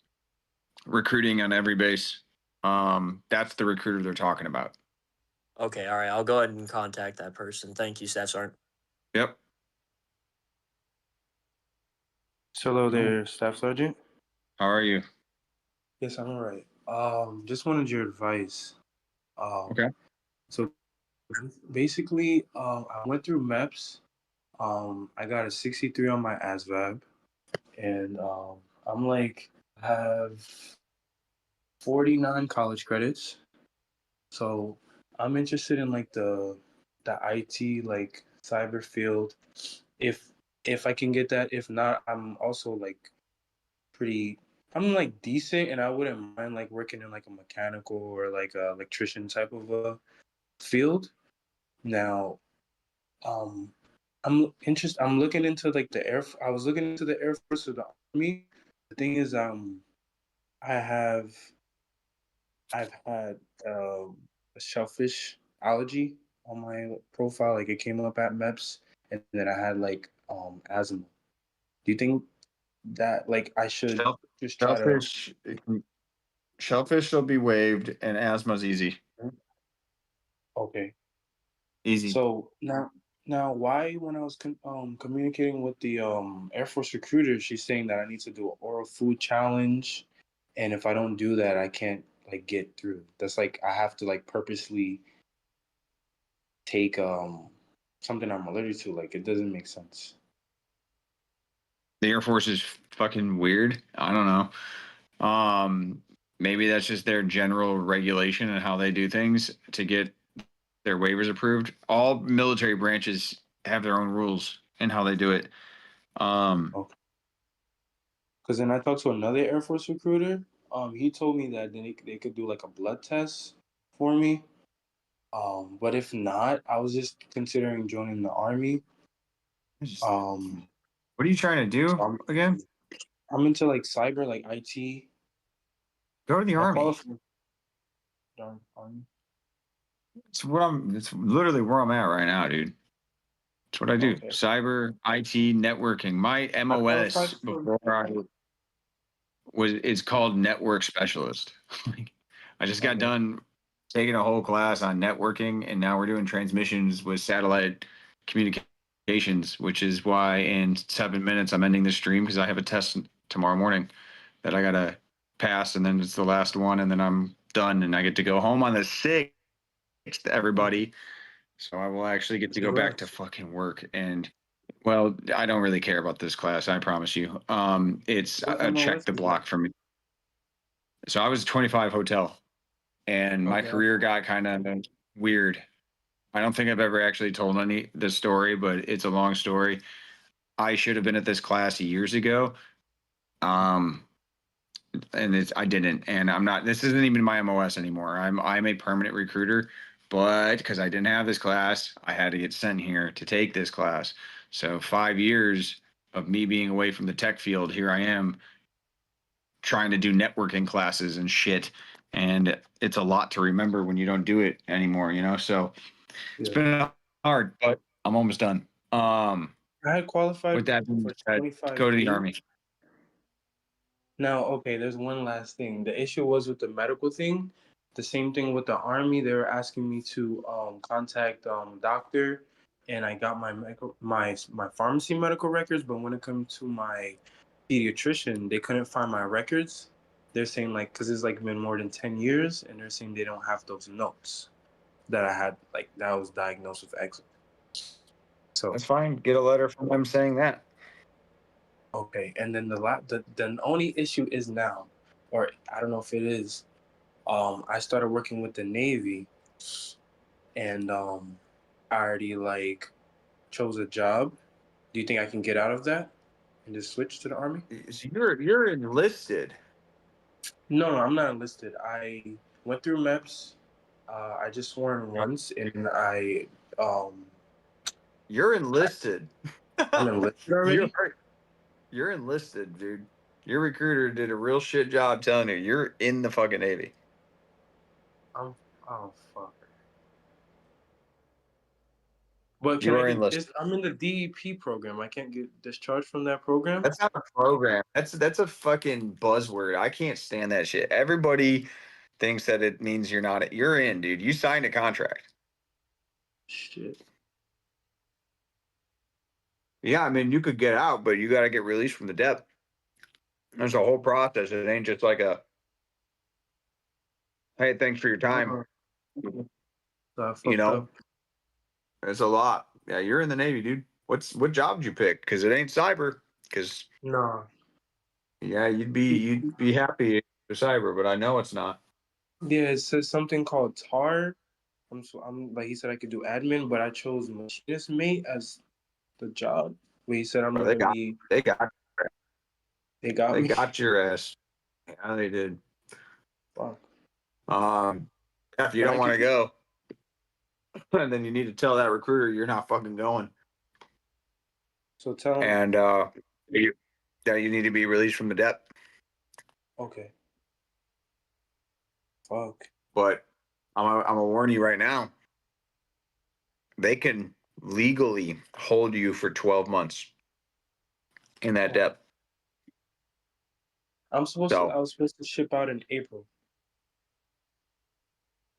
recruiting on every base. That's the recruiter they're talking about. Okay, all right. I'll go ahead and contact that person. Thank you, Staff Sergeant. Yep. So hello there, Staff Sergeant. How are you? Yes, I'm all right. Just wanted your advice. Okay. So basically, I went through MEPS. I got a 63 on my ASVAB, and I'm like, I have 49 college credits. So I'm interested in like the IT like cyber field. If if I can get that, if not, I'm also like pretty I'm like decent and I wouldn't mind like working in like a mechanical or like a electrician type of a field. Now, um I'm looking into like I was looking into the Air Force or the Army. The thing is I have I've had a shellfish allergy on my profile. Like it came up at MEPS, and then I had like asthma. Do you think that like I should Shell, just try to shellfish. Shellfish will be waived, and asthma's easy. okay. Easy. So now why when I was communicating with the Air Force recruiter, she's saying that I need to do an oral food challenge, and if I don't do that, I can't like get through. That's like I have to like purposely take something I'm allergic to. Like it doesn't make sense. The Air Force is fucking weird. I don't know. Maybe that's just their general regulation and how they do things to get their waivers approved. All military branches have their own rules and how they do it. Okay. Because then I talked to another Air Force recruiter. He told me that then they could do like a blood test for me. But if not, I was just considering joining the Army. Um, What are you trying to so do again? I'm into like cyber, like IT. Go to the I Army. qualify for the Army. It's literally where I'm at right now, dude. It's what I do. Okay. Cyber, IT, networking. My I MOS qualified for. before it's called network specialist. I just got Okay. done taking a whole class on networking, and now we're doing transmissions with satellite communications, which is why in 7 minutes I'm ending the stream because I have a test tomorrow morning that I gotta pass, and then it's the last one, and then I'm done, and I get to go home on the 6th, everybody. So I will actually get to go back to fucking work. And well, I don't really care about this class, I promise you. It's What a check MOS the is block that? for me. So I was 25 hotel, and my Okay. career got kind of weird. I don't think I've ever actually told the story, but it's a long story. I should have been at this class years ago. Um, and I didn't, and I'm not. This isn't even my MOS anymore. I'm a permanent recruiter, but because I didn't have this class, I had to get sent here to take this class. So 5 years of me being away from the tech field, here I am trying to do networking classes and shit, and it's a lot to remember when you don't do it anymore, you know. So it's been hard, but I'm almost done. I had qualified With that being for said, 25 go to the days. Army. Now, okay, there's one last thing. The issue was with the medical thing. The same thing with the Army. They were asking me to contact doctor, and I got my pharmacy medical records. But when it comes to my pediatrician, they couldn't find my records. They're saying like because it's like been more than 10 years, and they're saying they don't have those notes that I had like that I was diagnosed with eczema. So That's fine. Get a letter from them saying that. okay, and then the only issue is now, or I don't know if it is. I started working with the Navy, and I already like chose a job. Do you think I can get out of that and just switch to the Army? So you're enlisted. No, I'm not enlisted. I went through MEPS. I just sworn once, and um, You're enlisted. I'm enlisted you're already. you're enlisted, dude. Your recruiter did a real shit job telling you you're in the fucking Navy. I'm oh fuck. But can You I are get? enlisted. I'm in the DEP program. I can't get discharged from that program. That's not a program. That's a fucking buzzword. I can't stand that shit. Everybody thinks that it means you're not. You're in, dude. You signed a contract. Shit. Yeah, I mean, you could get out, but you got to get released from the depth. There's a whole process. It ain't just like a, hey, thanks for your time. I You fucked know, up. it's a lot. Yeah, you're in the Navy, dude. What job did you pick? Because it ain't cyber. Because No. yeah, you'd be happy for cyber, but I know it's not. Yeah, it says something called TAR. I'm like he said I could do admin, but I chose machinist mate as the job. Where he said I'm But gonna be. they got They got they me. got your ass. Yeah, they did. Fuck. If you But don't I want to could. go, and then you need to tell that recruiter you're not fucking going, So tell him. and that you need to be released from the depth. Okay. Fuck. But I'm gonna warn you right now. They can legally hold you for 12 months in that depth. I was So supposed to ship out in April.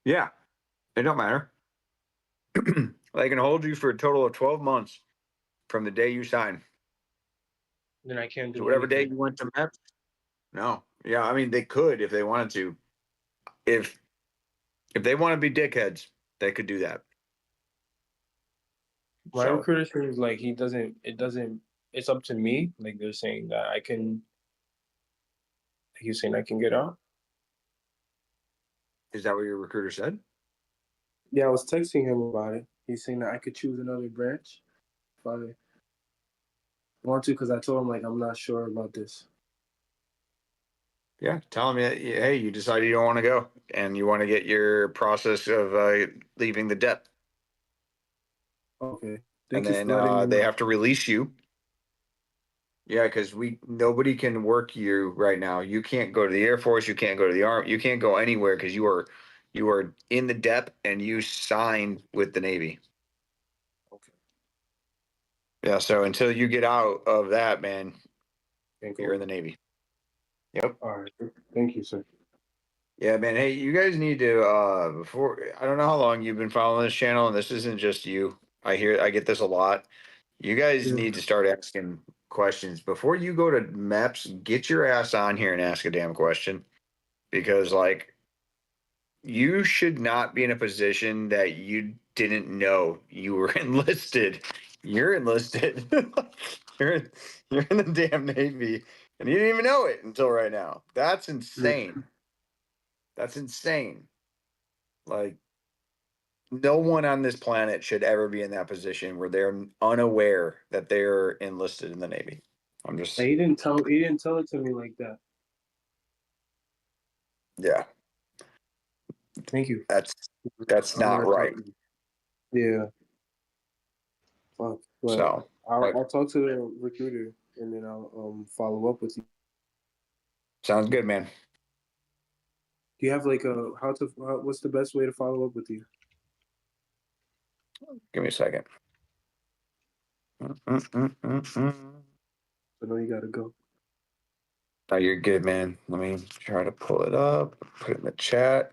yeah, it don't matter. They can hold you for a total of 12 months from the day you sign. Then I can't So do whatever day anything. you went to MEP, no. Yeah, I mean they could if they wanted to. If they want to be dickheads, they could do that. My So recruiter says like he doesn't. It doesn't. It's up to me. Like they're saying that I can. He's saying I can get out. is that what your recruiter said? Yeah, I was texting him about it. He's saying that I could choose another branch. If want to because I told him like I'm not sure about this. Yeah, tell him, hey, you decided you don't want to go and you want to get your process of leaving the depth. Okay. And Thank you then for letting me they know. have to release you. Yeah, because nobody can work you right now. You can't go to the Air Force. You can't go to the Army. You can't go anywhere because you are in the depth and you signed with the Navy. Okay. Yeah, so until you get out of that, man, Can't go. you're in the Navy. Yep. All right. Thank you, sir. Yeah, man. Hey, you guys need to before I don't know how long you've been following this channel, and this isn't just you. I get this a lot. You guys Yeah. need to start asking questions before you go to MEPS. Get your ass on here and ask a damn question, because like you should not be in a position that you didn't know you were enlisted. You're enlisted. you're you're in the damn Navy, and you didn't even know it until right now. That's insane. That's insane. Like, no one on this planet should ever be in that position where they're unaware that they're enlisted in the Navy. I'm just, He didn't tell it to me like that. yeah, Thank you. that's I'm not gonna talk. right. Yeah. Fuck. But So, like, I'll talk to the recruiter and then I'll follow up with you. sounds good, man. Do you have like what's the best way to follow up with you? Give me a second. I know you gotta go. Oh, you're good, man. Let me try to pull it up, put it in the chat.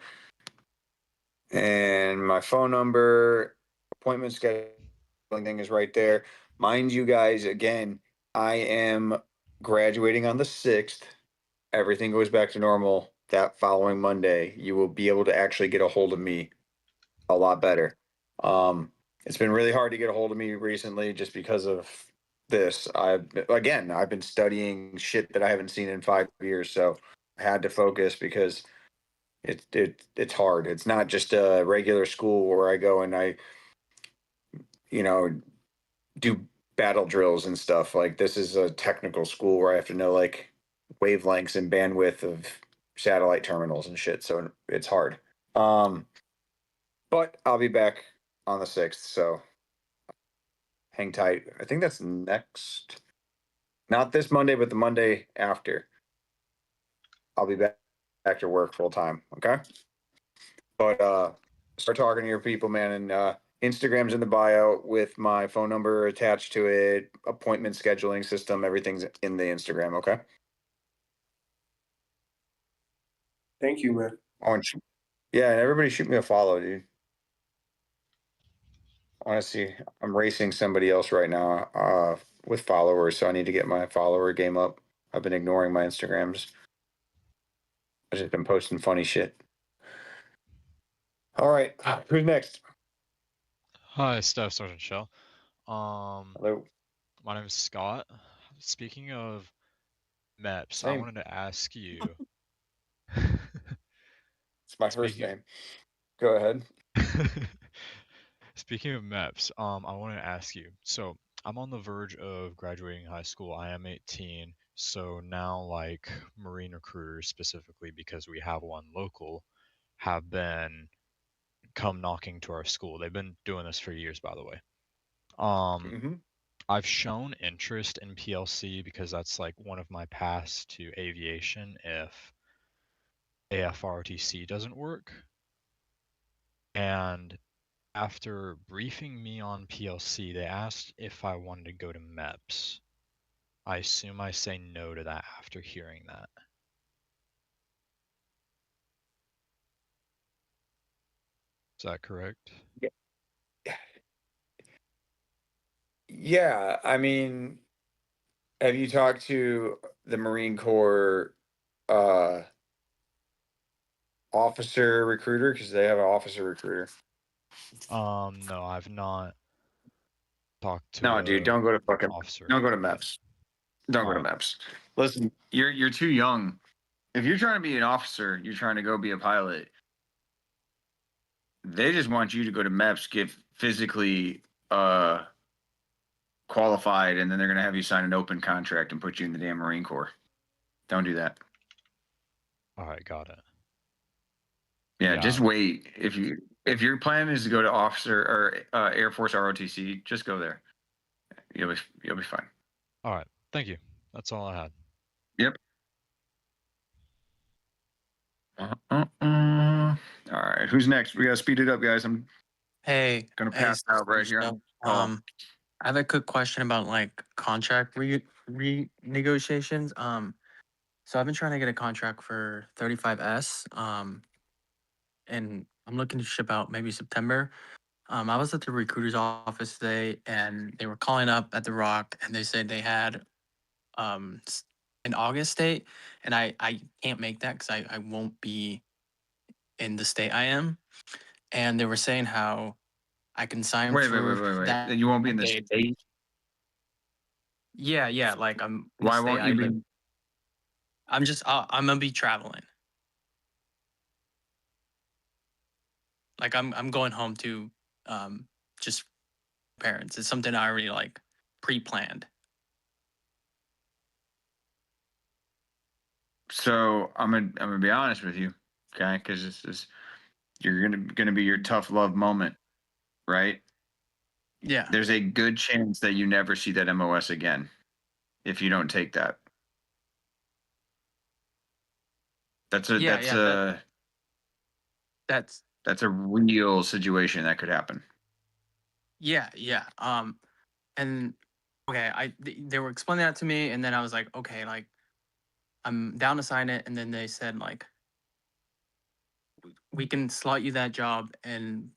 And my phone number, appointment scheduling thing is right there. Mind you guys, again, I am graduating on the 6th. Everything goes back to normal that following Monday. You will be able to actually get a hold of me a lot better. It's been really hard to get a hold of me recently just because of this. I've been studying shit that I haven't seen in 5 years, so I had to focus because it's hard. It's not just a regular school where I go and I, you know, do battle drills and stuff. Like, this is a technical school where I have to know like wavelengths and bandwidth of satellite terminals and shit. So it's hard. But I'll be back on the 6th, so hang tight. I think that's next, not this Monday, but the Monday after. I'll be back to work full time. Okay. But start talking to your people, man, and Instagram's in the bio with my phone number attached to it, appointment scheduling system, everything's in the Instagram, okay? Thank you, man. Yeah, and everybody shoot me a follow, dude. Honestly, I'm racing somebody else right now with followers, so I need to get my follower game up. I've been ignoring my Instagrams. I've just been posting funny shit. All right, who's next? Hi, Staff Sergeant Shell. Hello. My name is Scott. Speaking of MEPS, I Same. wanted to ask you. It's my first name. Go ahead. Speaking of MEPS, I want to ask you. So I'm on the verge of graduating high school. I am 18. So now, like, Marine recruiters specifically, because we have one local, have been come knocking to our school. They've been doing this for years, by the way. I've shown interest in PLC because that's like one of my paths to aviation if AFROTC doesn't work. And after briefing me on PLC, they asked if I wanted to go to MEPS. I assume I say no to that after hearing that. Is that correct? Yeah, I mean, have you talked to the Marine Corps officer recruiter? Because they have an officer recruiter. No, I've not talked to No, dude, don't go to fucking officer. don't go to MEPS. Don't go to MEPS. Listen, you're too young. If you're trying to be an officer, you're trying to go be a pilot. They just want you to go to MEPS, get physically qualified, and then they're gonna have you sign an open contract and put you in the damn Marine Corps. Don't do that. All right, got it. Yeah, Yeah. just wait. If your plan is to go to officer or Air Force ROTC, just go there. You'll be fine. All right, thank you. That's all I had. Yep. All right, who's next? We gotta speed it up, guys. I'm Hey, gonna hey, pass out right here. so, I have a quick question about like contract renegotiations. So I've been trying to get a contract for 35S. And I'm looking to ship out maybe September. I was at the recruiter's office today, and they were calling up at the Rock, and they said they had an August date, and I can't make that because I won't be in the state I am. And they were saying how I can sign wait. for Then that you won't be in the date. state. Yeah, like I'm in the Why state won't I you live. be? I'm gonna be traveling. Like I'm going home to just parents. It's something I already like pre-planned. So I'm gonna be honest with you, okay? Because this is you're gonna be your tough love moment, right? Yeah. There's a good chance that you never see that MOS again if you don't take that. That's a Yeah, that's yeah, a that's that's a real situation that could happen. yeah. And okay, they were explaining that to me, and then I was like, okay, like I'm down to sign it, and then they said like we can slot you that job, and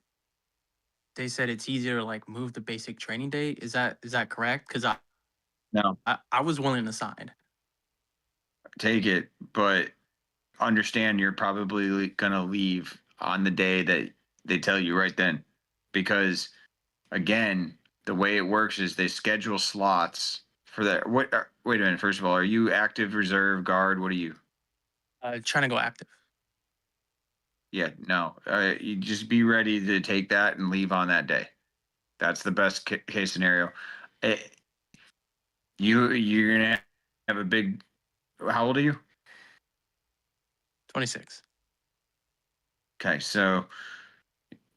they said it's easier to like move the basic training date. Is that correct? Because No, I was willing to sign. take it, but understand you're probably gonna leave on the day that they tell you right then, because again, the way it works is they schedule slots for that. Wait a minute. First of all, are you active reserve guard? What are you? Trying to go active. Yeah, no. You just be ready to take that and leave on that day. That's the best case scenario. Eh, you're gonna have a big. How old are you? 26. Okay, so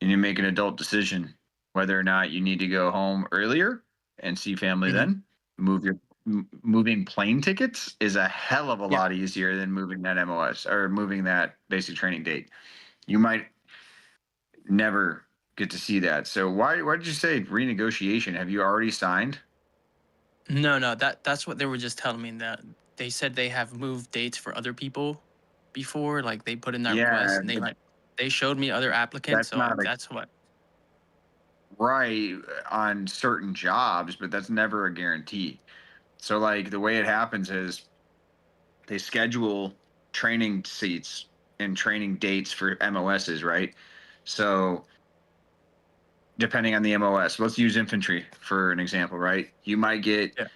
you need to make an adult decision whether or not you need to go home earlier and see family. Mhm. Then moving plane tickets is a hell of a Yeah. lot easier than moving that MOS or moving that basic training date. You might never get to see that. So why did you say renegotiation? Have you already signed? No, that's what they were just telling me, that they said they have moved dates for other people before, like they put in that request, Yeah, and but they showed me other applicants, that's so not a that's what. right on certain jobs, but that's never a guarantee. So like the way it happens is they schedule training seats and training dates for MOSs, right? So depending on the MOS, let's use infantry for an example, right? You might get Yeah.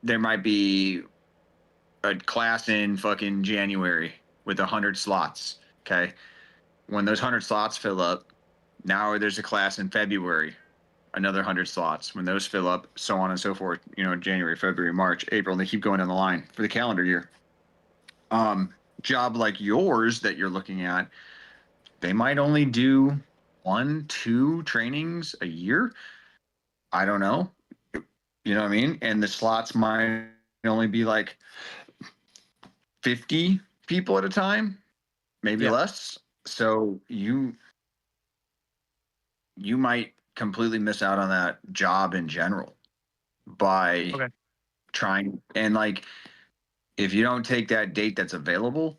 there might be a class in fucking January with 100 slots. Okay. When those 100 slots fill up, now there's a class in February, another 100 slots. When those fill up, so on and so forth, January, February, March, April, they keep going down the line for the calendar year. Job like yours that you're looking at, they might only do 1-2 trainings a year. I don't know. You know what I mean? And the slots might only be like 50 people at a time, maybe Yeah. less. So you might completely miss out on that job in general by Okay. trying, and like if you don't take that date that's available,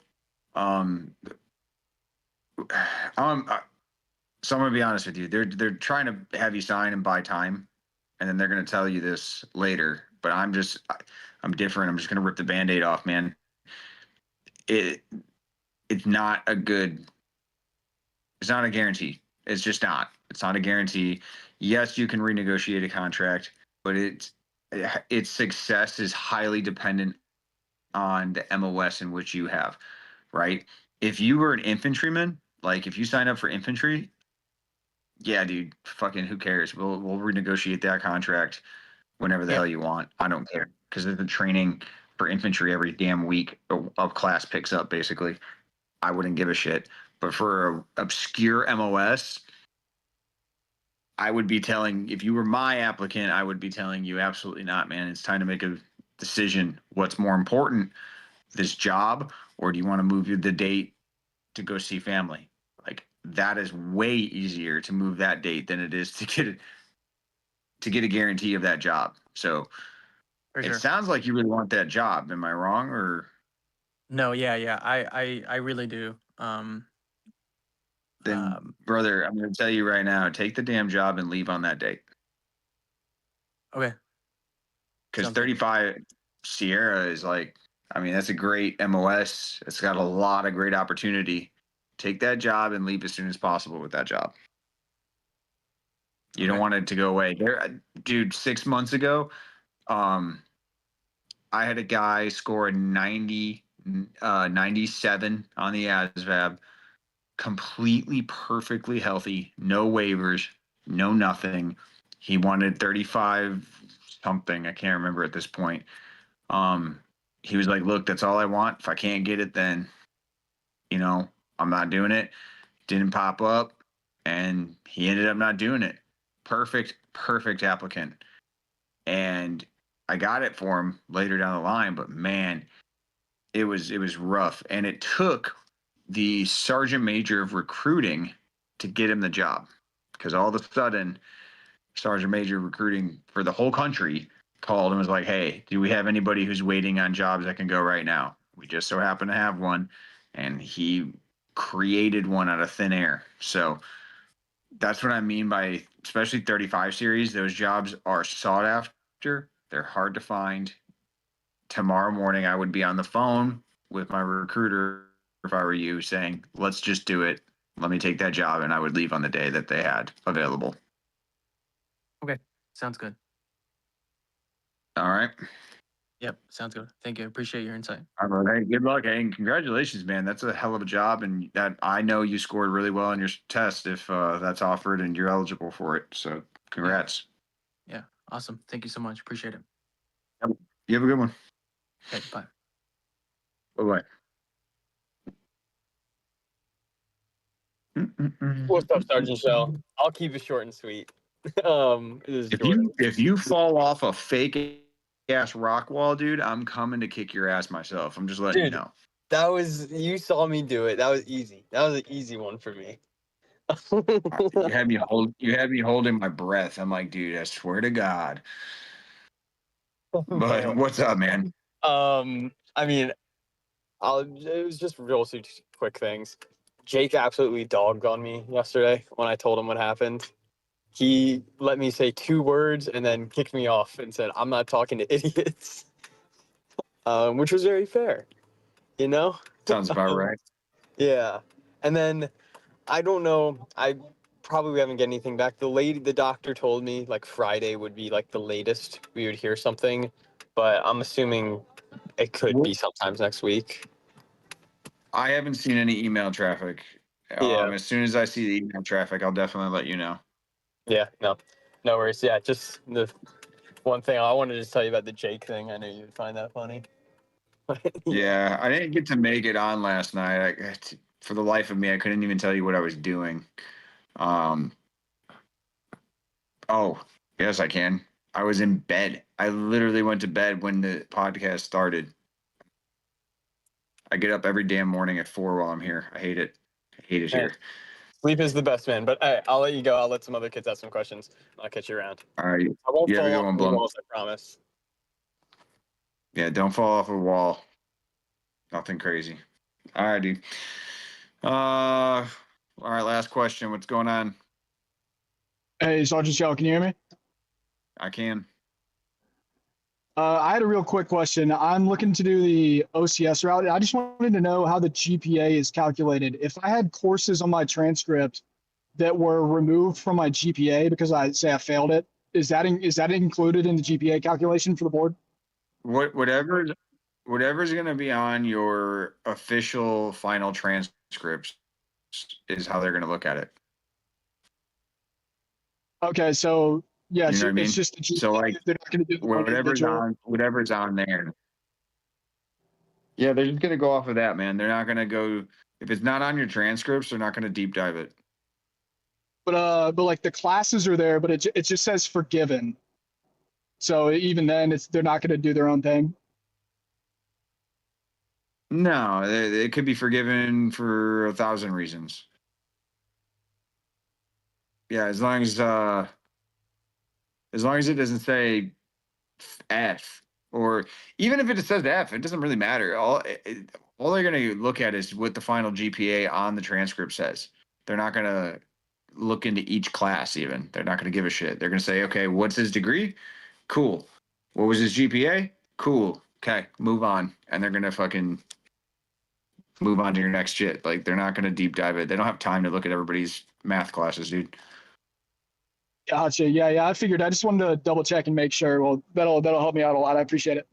um um so I'm gonna be honest with you, they're trying to have you sign and buy time, and then they're gonna tell you this later, but I'm different. I'm just gonna rip the band-aid off, man. It's not a good it's not a guarantee. It's just not. It's not a guarantee. Yes, you can renegotiate a contract, but its success is highly dependent on the MOS in which you have, right? If you were an infantryman, like if you sign up for infantry, yeah, dude, fucking who cares? We'll renegotiate that contract whenever the hell you want. I don't care because there's a training for infantry every damn week of class picks up. Basically, I wouldn't give a shit. But for a obscure MOS, I would be telling, if you were my applicant, I would be telling you absolutely not, man. It's time to make a decision. What's more important, this job, or do you want to move the date to go see family? Like that is way easier to move that date than it is to get a guarantee of that job. So it sounds like you really want that job. Am I wrong or? No, yeah. I really do. Then, brother, I'm going to tell you right now, take the damn job and leave on that date. Okay. Because 35 Sierra is like, I mean, that's a great MOS. It's got a lot of great opportunity. Take that job and leave as soon as possible with that job. You don't want it to go away. Dude, 6 months ago, I had a guy score a 90, 97 on the ASVAB, completely perfectly healthy, no waivers, no nothing. He wanted 35 something. I can't remember at this point. He was like, look, that's all I want. If I can't get it, then, I'm not doing it. Didn't pop up, and he ended up not doing it. Perfect applicant. And I got it for him later down the line, but man, it was rough. And it took the sergeant major of recruiting to get him the job, because all of a sudden, sergeant major recruiting for the whole country called and was like, hey, do we have anybody who's waiting on jobs that can go right now? We just so happen to have one. And he created one out of thin air. So that's what I mean by, especially 35 series, those jobs are sought after. They're hard to find. Tomorrow morning, I would be on the phone with my recruiter, if I were you, saying, let's just do it. Let me take that job. And I would leave on the day that they had available. Okay. Sounds good. All right. Yep. Sounds good. Thank you. Appreciate your insight. All right. Hey, good luck. Hey, and congratulations, man. That's a hell of a job. And that I know you scored really well on your test if that's offered and you're eligible for it. So congrats. Yeah. Awesome. Thank you so much. Appreciate it. Yep. You have a good one. Okay. Bye. Bye-bye. What's up, Sergeant Shell? I'll keep it short and sweet. This is Jordan. If you fall off a fake ass rock wall, dude, I'm coming to kick your ass myself. I'm just letting you know. That was, you saw me do it. That was easy. That was an easy one for me. You had me holding my breath. I'm like, dude, I swear to God. But what's up, man? I mean, it was just real quick things. Jake absolutely dogged on me yesterday when I told him what happened. He let me say 2 words and then kicked me off and said, I'm not talking to idiots. Which was very fair, Sounds about right. Yeah. And then I don't know. I probably haven't get anything back. The doctor told me like Friday would be like the latest we would hear something, but I'm assuming it could be sometimes next week. I haven't seen any email traffic. As soon as I see the email traffic, I'll definitely let you know. Yeah, no worries. Yeah, just the one thing I wanted to just tell you about the Jake thing. I knew you'd find that funny. Yeah, I didn't get to make it on last night. For the life of me, I couldn't even tell you what I was doing. Oh, yes, I can. I was in bed. I literally went to bed when the podcast started. I get up every damn morning at 4 while I'm here. I hate it. Here. Sleep is the best, man. But hey, I'll let you go. I'll let some other kids ask some questions. I'll catch you around. All right. I won't You have a fall good off one, the Blum. walls, I promise. Yeah, don't fall off a wall. Nothing crazy. All right, dude. All right, last question. What's going on? Hey, Sergeant Shell, can you hear me? I can. I had a real quick question. I'm looking to do the OCS route. I just wanted to know how the GPA is calculated. If I had courses on my transcript that were removed from my GPA because I failed it, is that included in the GPA calculation for the board? Whatever's going to be on your official final transcripts is how they're going to look at it. Okay, so yeah, You know what I mean? it's just the GPA. So like, they're not going to do the one individual. Whatever's on there. Yeah, they're just going to go off of that, man. They're not going to go if it's not on your transcripts. They're not going to deep dive it. But like the classes are there, but it just says forgiven. So even then, they're not going to do their own thing. No, it could be forgiven for 1,000 reasons. Yeah, as long as it doesn't say F, or even if it says F, it doesn't really matter. All they're going to look at is what the final GPA on the transcript says. They're not going to look into each class. Even they're not going to give a shit. They're going to say, okay, what's his degree? Cool. What was his GPA? Cool. Okay, move on. And they're going to fucking move on to your next shit. Like, they're not going to deep dive it. They don't have time to look at everybody's math classes, dude. Gotcha. Yeah. I figured. I just wanted to double check and make sure. Well, that'll help me out a lot. I appreciate it.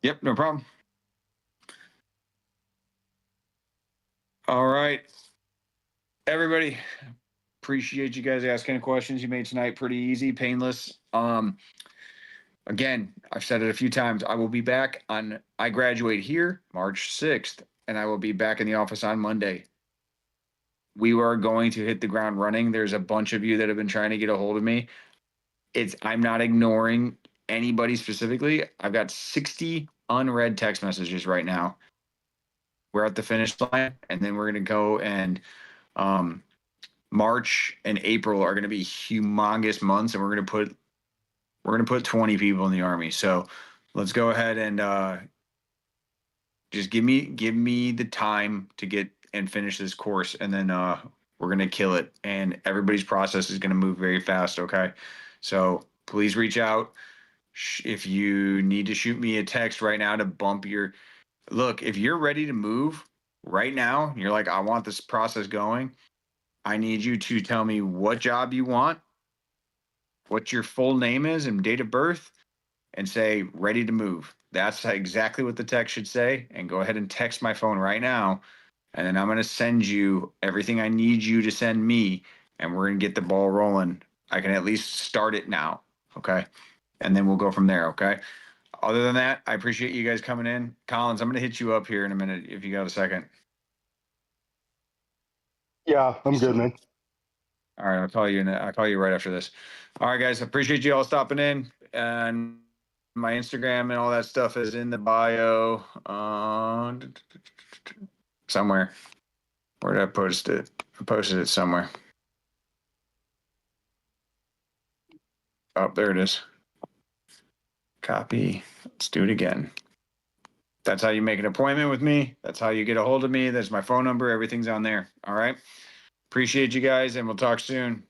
Yep, no problem. All right, everybody. Appreciate you guys asking questions. You made tonight pretty easy, painless. Again, I've said it a few times. I will be back I graduate here March 6th, and I will be back in the office on Monday. We are going to hit the ground running. There's a bunch of you that have been trying to get a hold of me. I'm not ignoring anybody specifically. I've got 60 unread text messages right now. We're at the finish line, and then we're going to go and March and April are going to be humongous months, and we're going to put 20 people in the Army. So let's go ahead and just give me the time to get and finish this course, and then we're going to kill it. And everybody's process is going to move very fast. Okay. So please reach out. If you need to shoot me a text right now to bump look, if you're ready to move right now, you're like, I want this process going. I need you to tell me what job you want, what your full name is and date of birth, and say ready to move. That's exactly what the text should say. And go ahead and text my phone right now. And then I'm going to send you everything I need you to send me, and we're going to get the ball rolling. I can at least start it now. Okay. And then we'll go from there. Okay. Other than that, I appreciate you guys coming in. Collins, I'm going to hit you up here in a minute if you got a second. Yeah, I'm good, man. All right, I'll call you right after this. All right, guys, appreciate you all stopping in. And my Instagram and all that stuff is in the bio somewhere. Where did I post it? I posted it somewhere. Oh, there it is. Copy. Let's do it again. That's how you make an appointment with me. That's how you get a hold of me. That's my phone number. Everything's on there. All right. Appreciate you guys, and we'll talk soon.